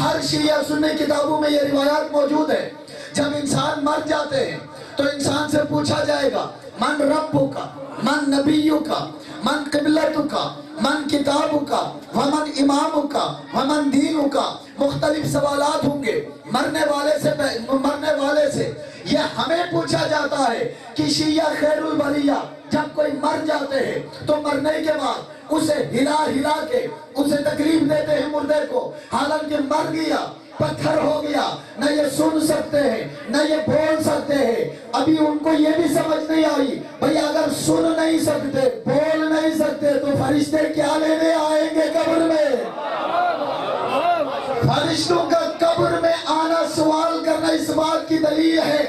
ہر شیعہ سنی کتابوں میں یہ روایات موجود ہے، جب انسان مر جاتے ہیں تو انسان سے پوچھا جائے گا من ربک، من نبیک، من قبلتک، من کتابک، ومن امامک، ومن دینک۔ مختلف سوالات ہوں گے مرنے والے سے۔ یہ ہمیں پوچھا جاتا ہے کہ شیعہ خیر البریہ جب کوئی مر جاتے ہیں تو مرنے کے بعد اسے ہلا کے اسے تکلیف دیتے ہیں مردے کو، حالانکہ مر گیا، پتھر ہو گیا، نہ یہ سن سکتے ہیں نہ یہ بول سکتے ہیں۔ ابھی ان کو یہ بھی سمجھ نہیں آئی بھئی اگر سن نہیں سکتے بول نہیں سکتے تو فرشتے کیا لینے آئیں گے قبر میں؟ فرشتوں کا قبر میں آنا سوال کرنا اس بات کی دلیل ہے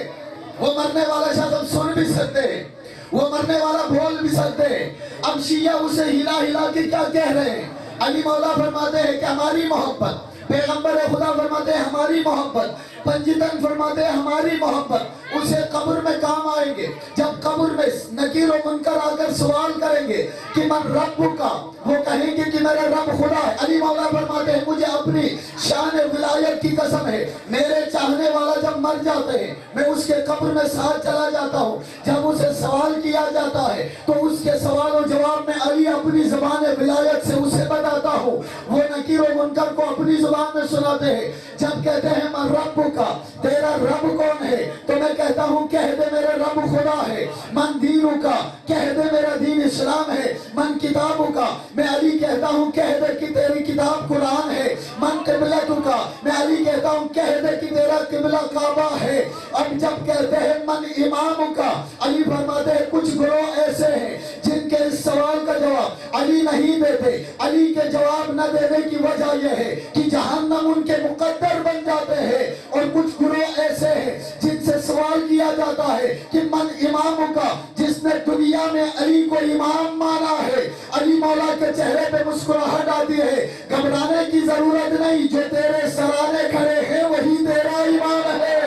وہ مرنے والا شخص سن بھی سکتے ہیں، وہ مرنے والا بول بھی سکتے ہیں۔ اب شیعہ اسے ہلا کے کیا کہہ رہے ہیں؟ علی مولا فرماتے ہیں کہ ہماری محبت، پیغمبر خدا فرماتے ہیں ہماری محبت، پنجتن فرماتے ہیں ہماری محبت اسے قبر میں کام آئیں گے۔ جب قبر میں نکیر و منکر آ کر سوال کریں گے کہ من رب کا، وہ کہیں گے کہ میرا رب خدا ہے۔ علی مولا فرماتے ہیں مجھے اپنی شان ولایت کی قسم ہے، میرے چاہنے والا جب مر جاتے ہیں میں اس کے قبر میں ساتھ چلا جاتا ہوں۔ جب اسے سوال کیا کیا جاتا ہے تو اس کے سوال و جواب میں علی اپنی زبان ولایت سے اسے بتاتا ہوں، وہ نکیر و منکر کو اپنی زبان میں سناتے ہیں۔ جب کہتے ہیں من رب کا، تیرا رب کون ہے، تو میں کہتا ہوں کہہ دے میرا رب خدا ہے۔ من دینو کا، کہہ دے میرا دین اسلام ہے۔ من کتابو کا، میں علی کہتا ہوں کہہ دے کہ تیری کتاب قرآن ہے۔ من قبلتو کا، میں علی کہتا ہوں کہہ دے کہ تیرا قبلہ کعبہ ہے۔ اب جب کہتے ہیں من امام کا، علی فرماتے ہیں کچھ گروہ ایسے ہیں جن کے اس سوال کا جواب علی نہیں دیتے۔ علی کے جواب نہ دینے کی وجہ یہ ہے کہ جہنم ان کے مقدر بن جاتے ہیں، اور کچھ گروہ ایسے ہیں جن سے سوال کیا جاتا ہے کہ من امام کا، جس نے دنیا میں علی کو امام مانا ہے۔ علی مولا کے چہرے پہ مسکراہٹ آتی ہے، گھبرانے کی ضرورت نہیں، جو تیرے سرانے کھڑے ہیں وہی تیرا امام ہے،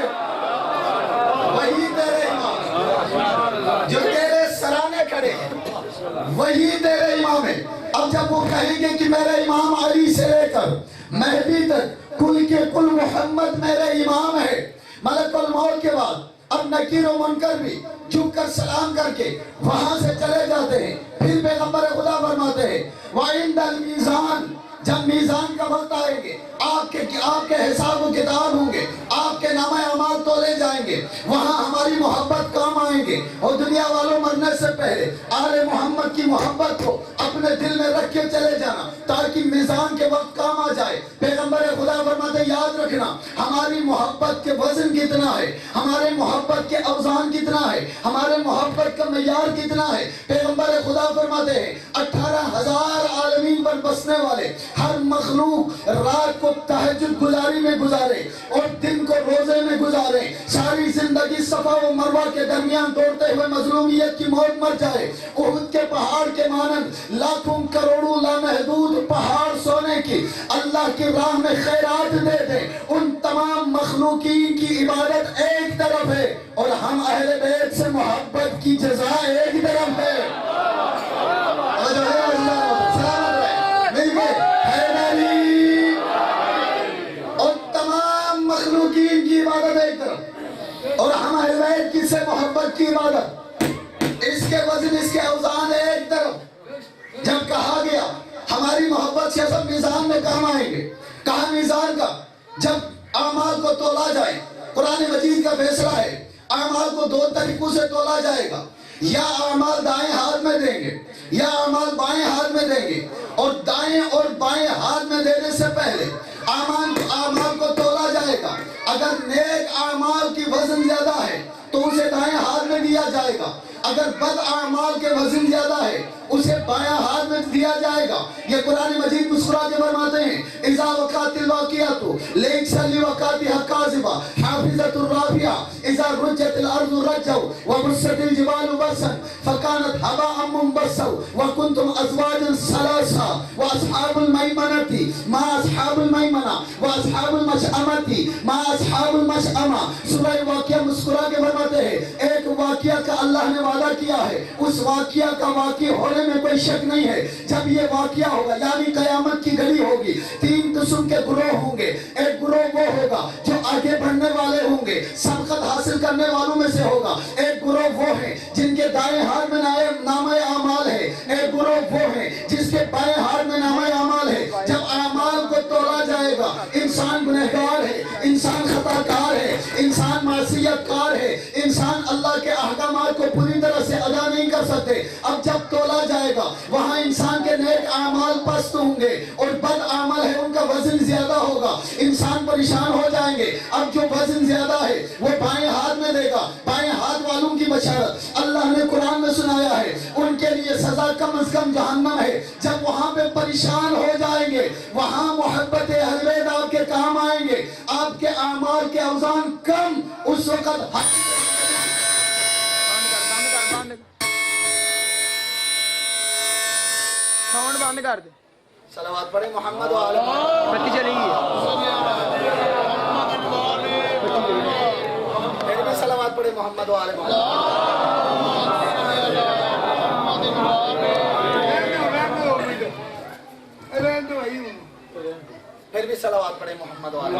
وہی تیرے امام، جو تیرے سرانے کھڑے ہیں وہی تیرے امام ہے۔ اب جب وہ کہیں گے کہ میرے امام علی سے لے کر مہدی تک کل کے کل محمد میرے امام ہے، ملک الموت کے بعد اب نکیر و منکر بھی جھک کر سلام کر کے وہاں سے چلے جاتے ہیں۔ پھر پیغمبر خدا فرماتے ہیں وَعِنْدَ الْمِيزَانِ، جب میزان کا وقت آئیں گے، آپ کے حساب و کتاب ہوں گے، آپ کے نامہ اعمال تولے جائیں گے، وہاں ہماری محبت کام آئیں گے۔ اور دنیا والوں مرنے سے پہلے آل محمد کی محبت کو اپنے دل میں رکھ کے چلے جانا تاکہ میزان کے وقت کام آ جائے۔ پیغمبر خدا فرماتے یاد رکھنا ہماری محبت کے وزن کتنا ہے، ہمارے محبت کے اوزان کتنا ہے، ہمارے محبت کا معیار کتنا ہے۔ پیغمبر خدا فرماتے ہیں 18,000 عالمین پر بسنے والے ہر مخلوق رات کو تہجد گزاری میں گزارے اور دن کو روزے میں گزارے، ساری زندگی صفا و مروہ کے درمیان دوڑتے ہوئے مظلومیت کی موت مر جائے، احد کے پہاڑ کے مانند لاکھوں کروڑوں لامحدود پہاڑ سونے کی اللہ کی راہ میں خیرات دے دیں، ان تمام مخلوقین کی عبادت ایک طرف ہے اور ہم اہل بیت سے محبت کی جزا ایک طرف ہے۔ مخلوقین کی عبادت ایک طرف اور ہم اہل بیت کی سے محبت کی عبادت، اس کے وزن اس کے اوزان ایک طرف۔ جب کہا گیا ہماری محبت سے سب میزان میں کام آئیں گے، کہا میزان کا جب اعمال کو تولا جائے، قرآن مجید کا فیصلہ ہے اعمال کو دو طریقوں سے تولا جائے گا، یا اعمال دائیں ہاتھ میں دیں گے یا اعمال بائیں ہاتھ میں دیں گے، اور دائیں اور بائیں ہاتھ میں دینے سے پہلے اعمال کو تولا جائے گا۔ اگر نیک اعمال کی وزن زیادہ ہے تو اسے دائیں ہاتھ میں دیا جائے گا، اگر بد اعمال کے وزن زیادہ ہے اسے بائیں ہاتھ میں دیا جائے گا۔ یہ قرآن مجید مسکرا کے فرماتے ہیں اذا وقعت الواقعۃ لیس لوقعتها کاذبہ حافظۃ الرافعہ اذا رجت الارض رجا وبست الجبال بسا فكانت هباء منبثا وكنتم ازواجا ثلاثا واصحاب المیمنة ما اصحاب المیمنة واصحاب المشأمة ما اصحاب المشأمة۔ سورہ واقعہ مسکرا کے فرماتے ہیں ایک واقعہ کا اللہ نے وعدہ کیا ہے، اس واقعہ کا واقع ہونے میں کوئی شک نہیں ہے۔ جب یہ واقعہ ہوگا یعنی قیامت کی گھڑی ہوگی، تین قسم کے گروہ ہوں گے۔ ایک گروہ وہ ہوگا جو آگے بڑھنے والے ہوں گے، سبقت حاصل کرنے والوں میں سے ہوگا۔ ایک گروہ وہ ہے جن کے دائیں ہاتھ میں نامہ اعمال ہے، ایک گروہ وہ ہے جس کے بائیں ہاتھ میں نامہ اعمال ہے۔ جب اعمال کو تولا جائے گا انسان گنہگار ہے، انسان خطا کار ہے، انسان معصیت کار ہے، انسان اللہ کے احکامات کو پوری طرح سے ادا نہیں کر سکتے۔ اب جب تولا جائے گا وہاں انسان کے نیک اعمال پست ہوں گے اور بد اعمال ہے ان کا وزن زیادہ ہوگا، انسان پریشان ہو جائیں گے۔ اب جو وزن زیادہ ہے وہ بائیں ہاتھ میں دے گا، بائیں ہاتھ والوں کی بشارت اللہ نے قرآن میں سنایا ہے، ان کے لیے سزا کم از کم جہنم ہے۔ جب وہاں پہ پریشان ہو جائیں گے وہاں محبت اہل بیت آپ کے کام آئیں گے، آپ کے اعمال کے اوزان کم، اس وقت ساؤنڈ بند کر دے، صلوات پڑھے محمد و آل بتی چلی گئی پھر بھی صلوات پڑھے محمد و آل پھر بھی صلوات پڑھے محمد و آل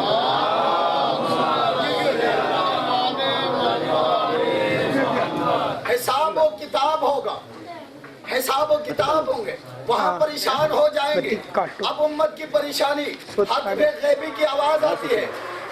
حساب و کتاب ہو ہوگا, حساب و کتاب ہوں گے, وہاں پریشان ہو جائیں گے. اب امت کی پریشانی, حتم غیبی کی آواز آتی ہے,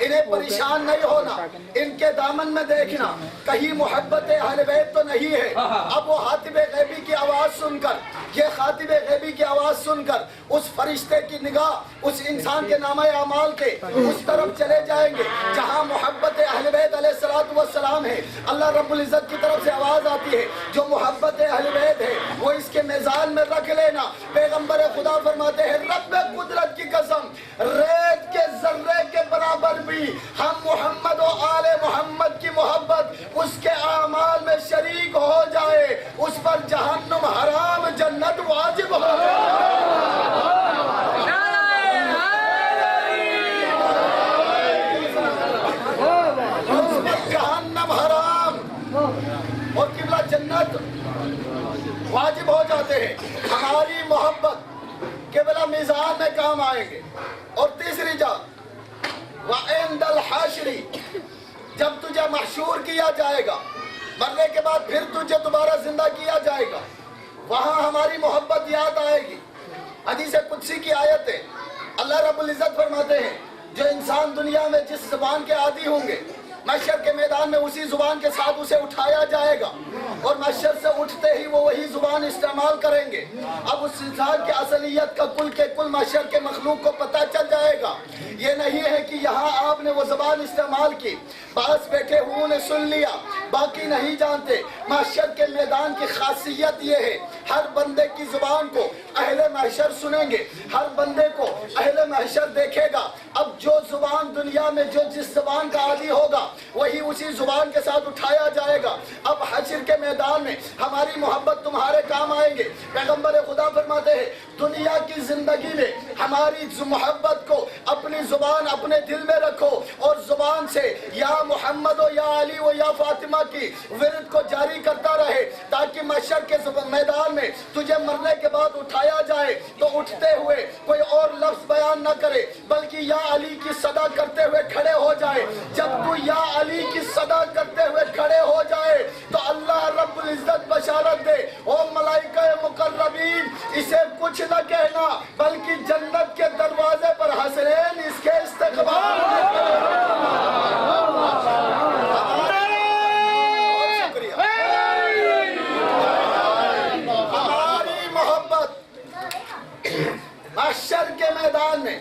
انہیں پریشان نہیں ہونا, ان کے دامن میں دیکھنا کہیں محبت اہل بیت تو نہیں ہے. اب وہ حاتم غیبی کی آواز سن کر, یہ خاتم غیبی کی آواز سن کر اس فرشتے کی نگاہ اس انسان کے نامہ اعمال کے اس طرف چلے جائیں گے جہاں محبت اہل بیت علیہ الصلوۃ والسلام ہے. اللہ رب العزت کی طرف سے آواز آتی ہے, جو محبت اہل بیت ہے وہ اس کے میزان میں رکھ لینا. پیغمبر خدا فرماتے ہیں, رب قدرت کی قسم, ریت کے ذرے کے برابر بھی ہم محمد و آل محمد کی محبت اس کے اعمال میں شریک ہو جائے, اس پر جہنم حرام جنت واجب ہو جائے. اس پر جہنم حرام اور قبلہ جنت واجب ہو جاتے ہیں. ہماری محبت قبلہ میزان میں کام آئیں گے. اور تیسری جا, وَعِنْدَ الْحَاشِرِ, جب تجھے محشور کیا جائے گا, مرنے کے بعد پھر تجھے دوبارہ زندہ کیا جائے گا, وہاں ہماری محبت یاد آئے گی. حدیث قدسی کی آیت ہے, اللہ رب العزت فرماتے ہیں, جو انسان دنیا میں جس زبان کے عادی ہوں گے, محشر کے میدان میں اسی زبان کے ساتھ اسے اٹھایا جائے گا, اور محشر سے اٹھتے ہی وہ وہی زبان استعمال کریں گے. اب اس انسان کی اصلیت کا کل کے کل محشر کے مخلوق کو پتہ چل جائے گا. یہ نہیں ہے کہ یہاں آپ نے وہ زبان استعمال کی, بعض بیٹھے ہوئے نے سن لیا, باقی نہیں جانتے. محشر کے میدان کی خاصیت یہ ہے, ہر بندے کی زبان کو اہل محشر سنیں گے, ہر بندے کو اہل محشر دیکھے گا. اب جو زبان دنیا میں جو جس زبان کا عادی ہوگا وہی اسی زبان کے ساتھ اٹھایا جائے گا. اب حشر کے میدان میں ہماری محبت تمہارے کام آئیں گے. پیغمبر خدا فرماتے ہیں, دنیا کی زندگی میں ہماری محبت کو اپنی زبان اپنے دل میں رکھو, اور زبان سے یا محمد و یا علی و یا فاطمہ کی ورد کو جاری کرتا رہے, تاکہ محشر کے میدان میں تجھے مرنے کے بعد اٹھایا جائے تو اٹھتے ہوئے کوئی اور لفظ بیان نہ کرے, بلکہ یا علی کی صدا کرتے ہوئے کھڑے ہو جائے. جب تو یا علی کی صدا کرتے ہوئے کھڑے ہو جائے تو اللہ رب العزت بشارت دے, او ملائکہ مقربین, اسے کچھ نہ کہنا بلکہ جنت کے دروازے پر حسرین اس کے استقبال ہماری محبت محشر کے میدان میں,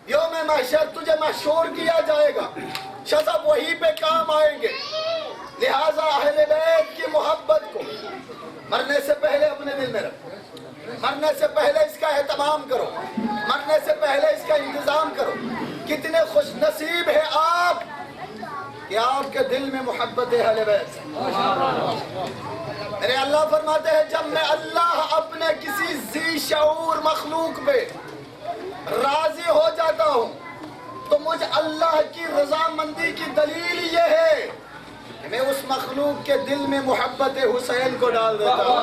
یوم محشر تجھے محشور کیا جائے گا, شذب وہی پہ کام آئیں گے. لہٰذا اہل بیت کی محبت کو مرنے سے پہلے اپنے دل میں رکھو, مرنے سے پہلے اس کا اہتمام کرو, مرنے سے پہلے اس کا انتظام کرو. کتنے خوش نصیب ہیں آپ کہ آپ کے دل میں محبت اہل بیت. میرے اللہ فرماتے ہیں, جب میں اللہ اپنے کسی ذی شعور مخلوق پہ راضی ہو جاتا ہوں تو مجھ اللہ کی رضامندی کی دلیل یہ ہے کہ میں اس مخلوق کے دل میں محبت حسین کو ڈال دیتا ہوں.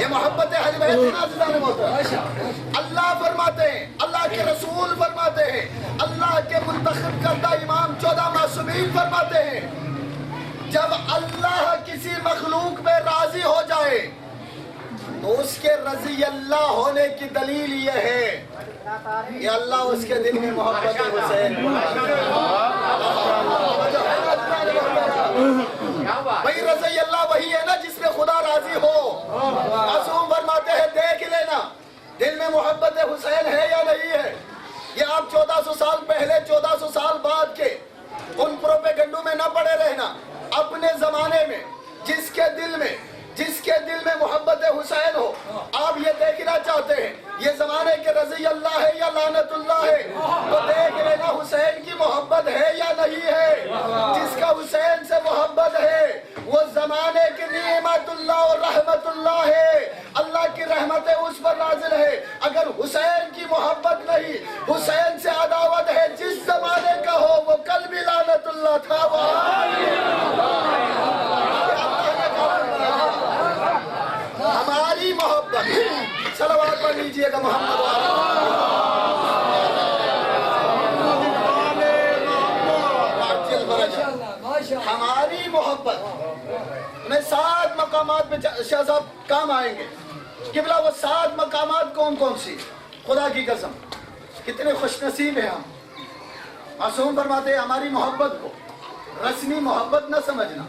یہ محبت اہل بیت نازلہ محترم. اللہ فرماتے ہیں, اللہ کے رسول فرماتے ہیں, اللہ کے منتخب کردہ امام 14 معصومین فرماتے ہیں, جب اللہ کسی مخلوق پہ راضی ہو جائے تو اس کے رضی اللہ ہونے کی دلیل یہ ہے کہ اللہ اس کے دل میں محبت حسین. وہی رضی اللہ وہی ہے نا جس میں خدا راضی ہو. معصوم فرماتے ہیں, دیکھ لینا دل میں محبت حسین ہے یا نہیں ہے. یہ آپ 1400 سال پہلے 1400 سال بعد کے ان پروپیگنڈوں میں نہ پڑے رہنا. اپنے زمانے میں جس کے دل میں محبت حسین ہو, آپ یہ دیکھنا چاہتے ہیں یہ زمانے کے رضی اللہ ہے یا لعنت اللہ ہے, تو دیکھ لینا حسین کی محبت ہے یا نہیں ہے. جس کا حسین سے محبت ہے وہ زمانے کی نعمت اللہ اور رحمت اللہ ہے, اللہ کی رحمت اس پر نازل ہے. اگر حسین کی محبت نہیں, حسین سے عداوت ہے, جس زمانے کا ہو وہ کل بھی لعنت اللہ تھا. ہماری محبت, صلوات پڑھ لیجئے گا محمد ہماری محبت میں 7 مقامات پہ شاہ صاحب کام آئیں گے. قبلہ وہ 7 مقامات کون کون سی؟ خدا کی قسم کتنے خوش نصیب ہیں ہم. معصوم فرماتے ہیں ہماری محبت کو رسمی محبت نہ سمجھنا،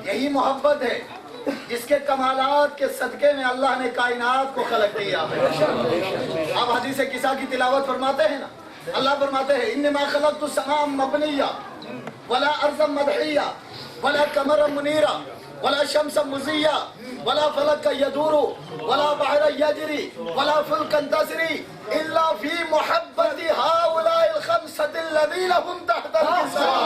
یہی محبت ہے جس کے کمالات کے صدقے میں اللہ نے کائنات کو خلق کیا ہے. آپ حدیث قصہ کی تلاوت فرماتے ہیں نا، اللہ فرماتے ہیں انما خلقت السماء مبنیہ ولا ارضا مدحیہ ولا قمرا منیرا ولا شمس مضیہ ولا فلک یدور ولا بحر یجری ولا فلک تجری الا فی محبت هؤلاء الخمسة الذین هم تحت السماء.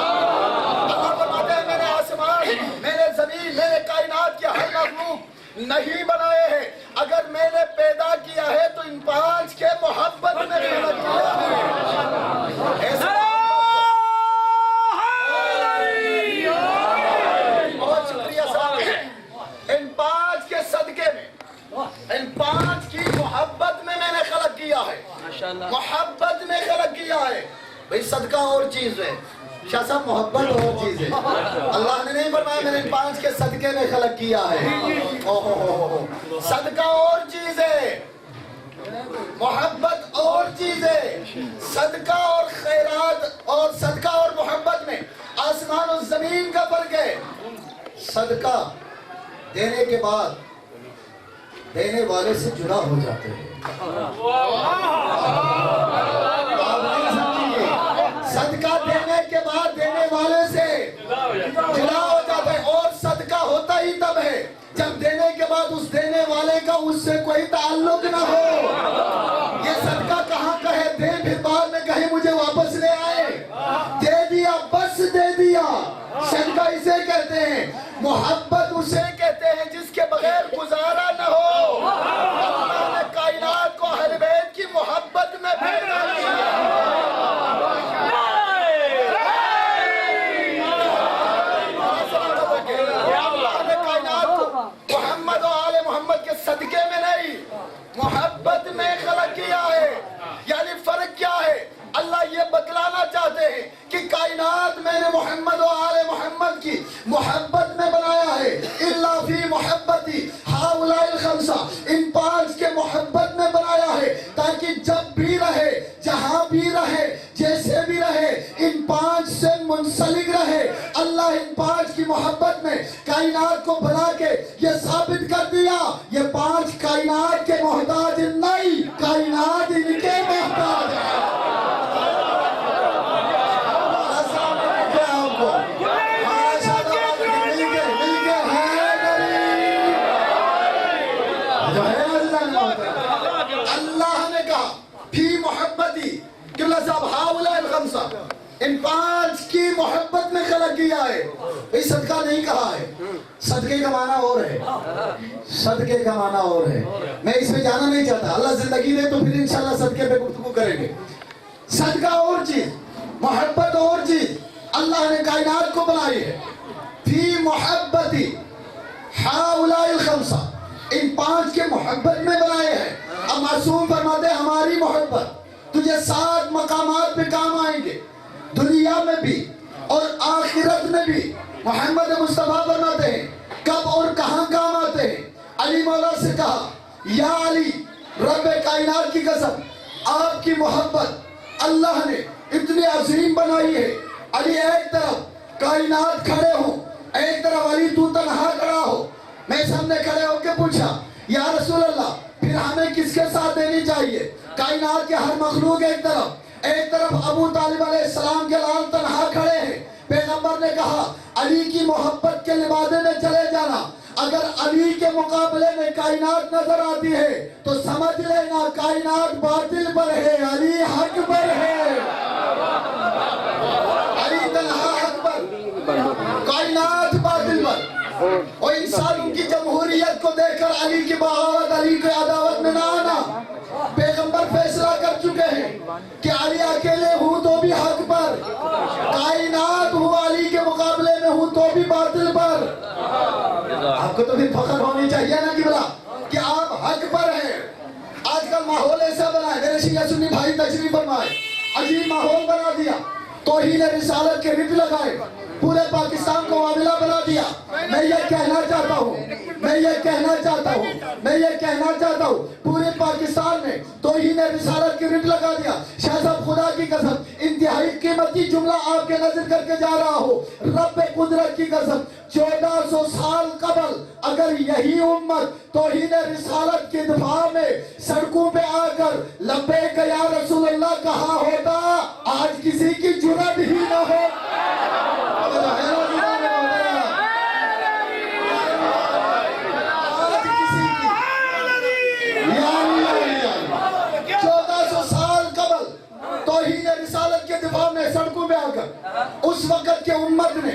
اللہ فرماتے ہیں میں نے آسمان، میں نے زمین، میں نے کائنات کے ہر مخلوق نہیں بنائے ہیں، اگر میں نے پیدا کیا ہے تو ان 5 کے محبت میں پیدا کیا ہے. بہت شکریہ صاحب. ان 5 کے صدقے میں، ان 5 کی محبت میں نے خلق کیا ہے، محبت میں خلق کیا ہے. بھئی صدقہ اور چیز ہے، شاہ صاحب محبت اور چیز ہے. اللہ نے نہیں فرمایا میں نے 5 کے صدقے میں خلق کیا ہے. صدقہ اور چیز ہے، محبت اور چیز ہے. صدقہ اور خیرات اور صدقہ اور محبت میں آسمان و زمین کا فرق ہے. صدقہ دینے کے بعد دینے والے سے جدا ہو جاتے ہیں. آپ نہیں سمجھیے، صدقہ دینے کے بعد دینے والے سے جدا ہو جاتا ہے. اور صدقہ ہوتا ہی تب ہے جب دینے کے بعد اس دینے والے کا اس سے کوئی تعلق نہ ہو. یہ صدقہ کہاں کا ہے؟ دے پھر بعد میں کہیں مجھے واپس لے آئے. دے دیا بس دے دیا. صدقہ اسے کہتے ہیں. محبت اسے کہتے ہیں جس کے بغیر گزارا نہ ہو. اللہ نے کائنات کو اہل بیت کی محبت میں پیدا کیا. اللہ نے کائنات کو محمد و آل محمد کے صدقے میں نہیں، محبت میں خلق کیا ہے. یعنی فرق کیا ہے؟ اللہ یہ بتلانا چاہتے ہیں کہ کائنات میں نے محمد و آل محمد کی محبت میں بنایا ہے. الا فی محبتی ہؤلاء الخمسہ، ان 5 کے محبت میں بنایا ہے تاکہ جب بھی رہے، جہاں بھی رہے، جیسے بھی رہے، ان 5 سے منسلک رہے. اللہ ان 5 کی محبت میں کائنات کو بنا کے یہ ثابت کر دیا یہ 5 کائنات کے محتاج نہیں، کائنات ان کے محتاج ہے. اللہ نے کہا فی محبتی، قبلہ صاحب ہؤلاء الخمسہ، ان 5 کی محبت میں خلق کیا ہے. اس صدقہ نہیں کہا ہے، صدقے کا معنی اور ہے، صدقے کا معنی اور ہے. میں اس میں جانا نہیں چاہتا، اللہ زندگی دے تو پھر انشاءاللہ صدقے پہ گفتگو کریں گے. صدقہ اور چیز، محبت اور چیز. اللہ نے کائنات کو بنائی ہے فی محبتی ہؤلاء الخمسہ، ان 5 کے محبت میں بنائے ہیں. اب معصوم فرماتے ہیں ہماری محبت تجھے 7 مقامات پہ کام آئیں گے، دنیا میں بھی اور آخرت میں بھی. محمد مصطفیٰ فرماتے ہیں کب اور کہاں کام آتے ہیں. علی مولا سے کہا یا علی، رب کائنات کی قسم آپ کی محبت اللہ نے اتنی عظیم بنائی ہے. علی ایک طرف کائنات کھڑے ہوں، ایک طرف علی تو تنہا کھڑا ہو. میں سامنے کھڑے ہو کے پوچھا یا رسول اللہ پھر ہمیں کس کے ساتھ دینی چاہیے؟ کائنات کے ہر مخلوق ایک طرف ابو طالب علیہ السلام کے لال تنہا کھڑے ہیں. پیغمبر نے کہا علی کی محبت کے لبادے میں چلے جانا. اگر علی کے مقابلے میں کائنات نظر آتی ہے تو سمجھ لینا کائنات باطل پر ہے، علی حق پر ہے. علی تنہا حق پر، کائنات باطل پر. اور انسانوں کی جمہوریت کو دیکھ کر علی کی بغاوت، علی کی عداوت میں نہ آنا. پیغمبر فیصلہ کر چکے ہیں کہ علی اکیلے ہوں تو بھی حق پر، کائنات ہوں علی کے مقابلے میں ہوں تو بھی باطل پر. آپ کو تو پھر فخر ہونی چاہیے نا کہ آپ حق پر ہیں. آج کل ماحول ایسا بنا ہے، میرے شیعہ سنی بھائی تشریف فرمائے، عجیب ماحول بنا دیا. توہین رسالت کے رٹ لگائے، پورے پاکستان کو معاملہ بنا دیا. میں یہ کہنا کہنا چاہتا ہوں پورے پاکستان میں توہین رسالت کی رٹ لگا دیا. شاہ صاحب خدا کی قسم انتہائی قیمتی جملہ آپ کے نظر کر کے جا رہا ہوں, رب قدرت کی قسم 1400 سال قبل اگر یہی امت توہین رسالت کے دفاع میں سڑکوں پہ آ کر لبیک یا رسول اللہ کہا ہوتا, آج کسی کی جرأت ہی نہ ہو. سڑکوں پہ آ کر اس وقت کے امت نے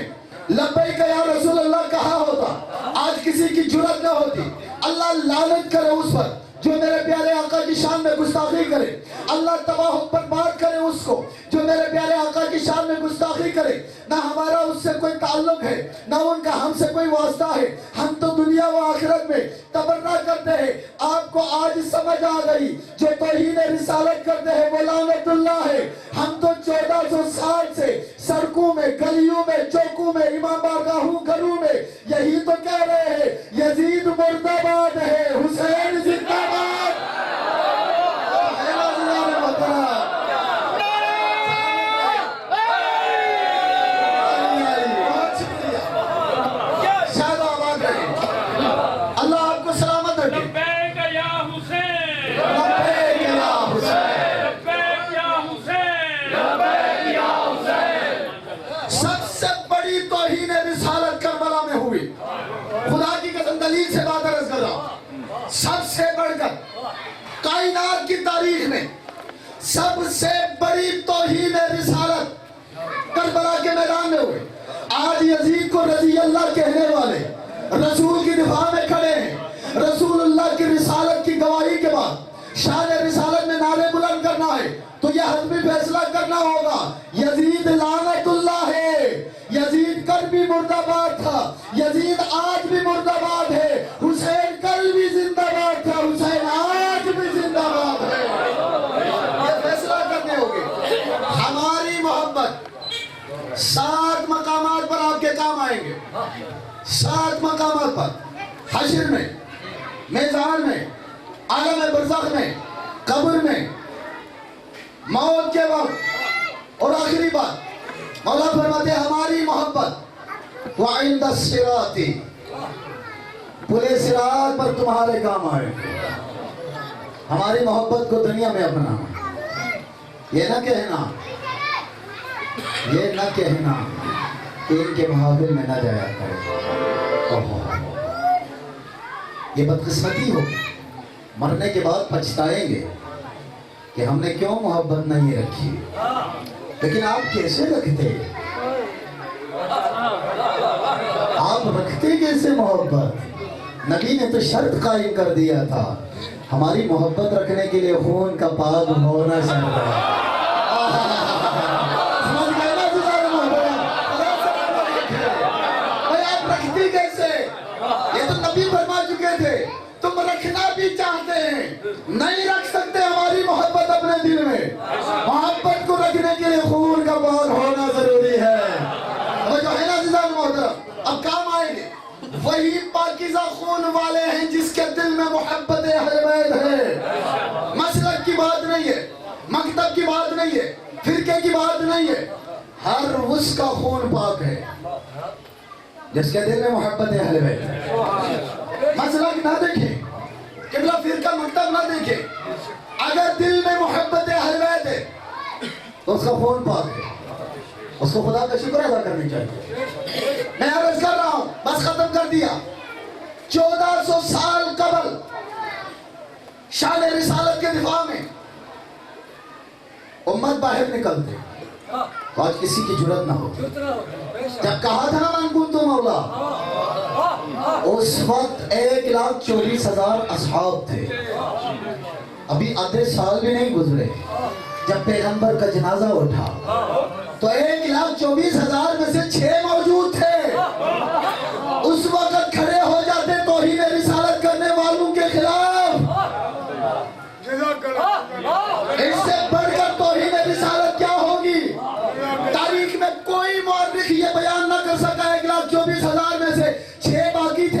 لبیک یا رسول اللہ کہا ہوتا, آج کسی کی جرأت نہ ہوتی. اللہ لعنت کرے اس پر جو میرے پیارے آقا کی شان میں گستاخی کرے. اللہ تباہ و برباد کرے اس کو جو میرے پیارے آقا کی شان میں گستاخی کرے. نہ ہمارا اس سے کوئی تعلق ہے, نہ ان کا ہم سے کوئی واسطہ ہے. ہم تو دنیا و آخرت میں تبرہ کرتے ہیں. آپ کو آج سمجھ آ گئی جو توہین رسالت کرتے ہیں وہ لعنت اللہ ہے. ہم تو 1400 سال سے سڑکوں میں, گلیوں میں, چوکوں میں, امام بارگاہوں, گھروں میں یہی تو کہہ رہے ہیں یزید مردہ باد ہے, حسین زندہ باد. سب سے بڑھ کر کائنات کی تاریخ میں سب سے بڑی توہین رسالت کربلا کے میدان میں ہوئے. آج یزید کو رضی اللہ کہنے والے رسول کی دفاع میں کھڑے ہیں. رسول اللہ کی رسالت کی گواہی کے بعد شان رسالت میں نعرے بلند کرنا ہے تو یہ حتمی فیصلہ کرنا ہوگا یزید لعنت اللہ ہے. یزید کل بھی مردہ باد تھا, یزید آج بھی مردہ باد ہے. حسین کل بھی زندہ باد تھا, حسین آج بھی زندہ باد ہے. یہ فیصلہ کرنے ہوگے. ہماری محبت 7 مقامات پر آپ کے کام آئیں گے. 7 مقامات پر, حشر میں, میزان میں, عالم برزخ میں, قبر میں, موت کے وقت, اور آخری بات مولا فرماتے ہیں ہماری محبت وعند الصراط, پورے صراط پر تمہارے کام آئے. ہماری محبت کو دنیا میں اپنا, یہ نہ کہنا کہ ان کے محافل میں نہ جایا کرے. یہ بدقسمتی ہو, مرنے کے بعد پچھتائیں گے کہ ہم نے کیوں محبت نہیں رکھی. لیکن آپ کیسے رکھتے, آپ رکھتے کیسے محبت؟ نبی نے تو شرط قائم کر دیا تھا ہماری محبت رکھنے کے لیے خون کا پاک ہونا چاہیے. آپ رکھتے کیسے؟ یہ تو نبی فرما چکے تھے. تم رکھنا بھی چاہتے ہیں, نہیں رکھ سکتے ہماری محبت اپنے دل میں. محبت کو رکھنے کے لیے خون کا پاک ہونا ضروری ہے. جو ہے نا عزیزان محترم, اب کام آئیں گے. وہی پاکیزہ خون والے ہیں جس کے دل میں محبت اہل بیت ہے. مسلک کی بات نہیں ہے, مکتب کی بات نہیں ہے, فرقے کی بات نہیں ہے. ہر اس کا خون پاک ہے جس کے دل میں محبت اہل بیت ہے. مسلک نہ دیکھیں, قبلہ فرقہ مکتب نہ دیکھیں, اگر دل میں محبت اہل بیت ہے تو اس کا خون پاک ہے. اس کو خدا کا شکر ادا کرنی چاہیے. میں عرض کر رہا ہوں, بس ختم کر دیا. 1400 سال قبل شان رسالت کے دفاع میں امت باہر نکلتے تو آج کسی کی جرأت نہ ہوتی. جب کہا تھا نا من کنت مولا, اس وقت 1,24,000 اصحاب تھے. ابھی آدھے سال بھی نہیں گزرے جب پیغمبر کا جنازہ اٹھا تو 1,24,000 میں سے 6 موجود تھے. اس وقت کھڑے ہو جاتے توہین رسالت کرنے والوں کے خلاف. اس سے بڑھ کر توہین رسالت کیا ہوگی؟ تاریخ میں کوئی مورخ یہ بیان نہ کر سکا 1,24,000 میں سے 6 باقی تھے.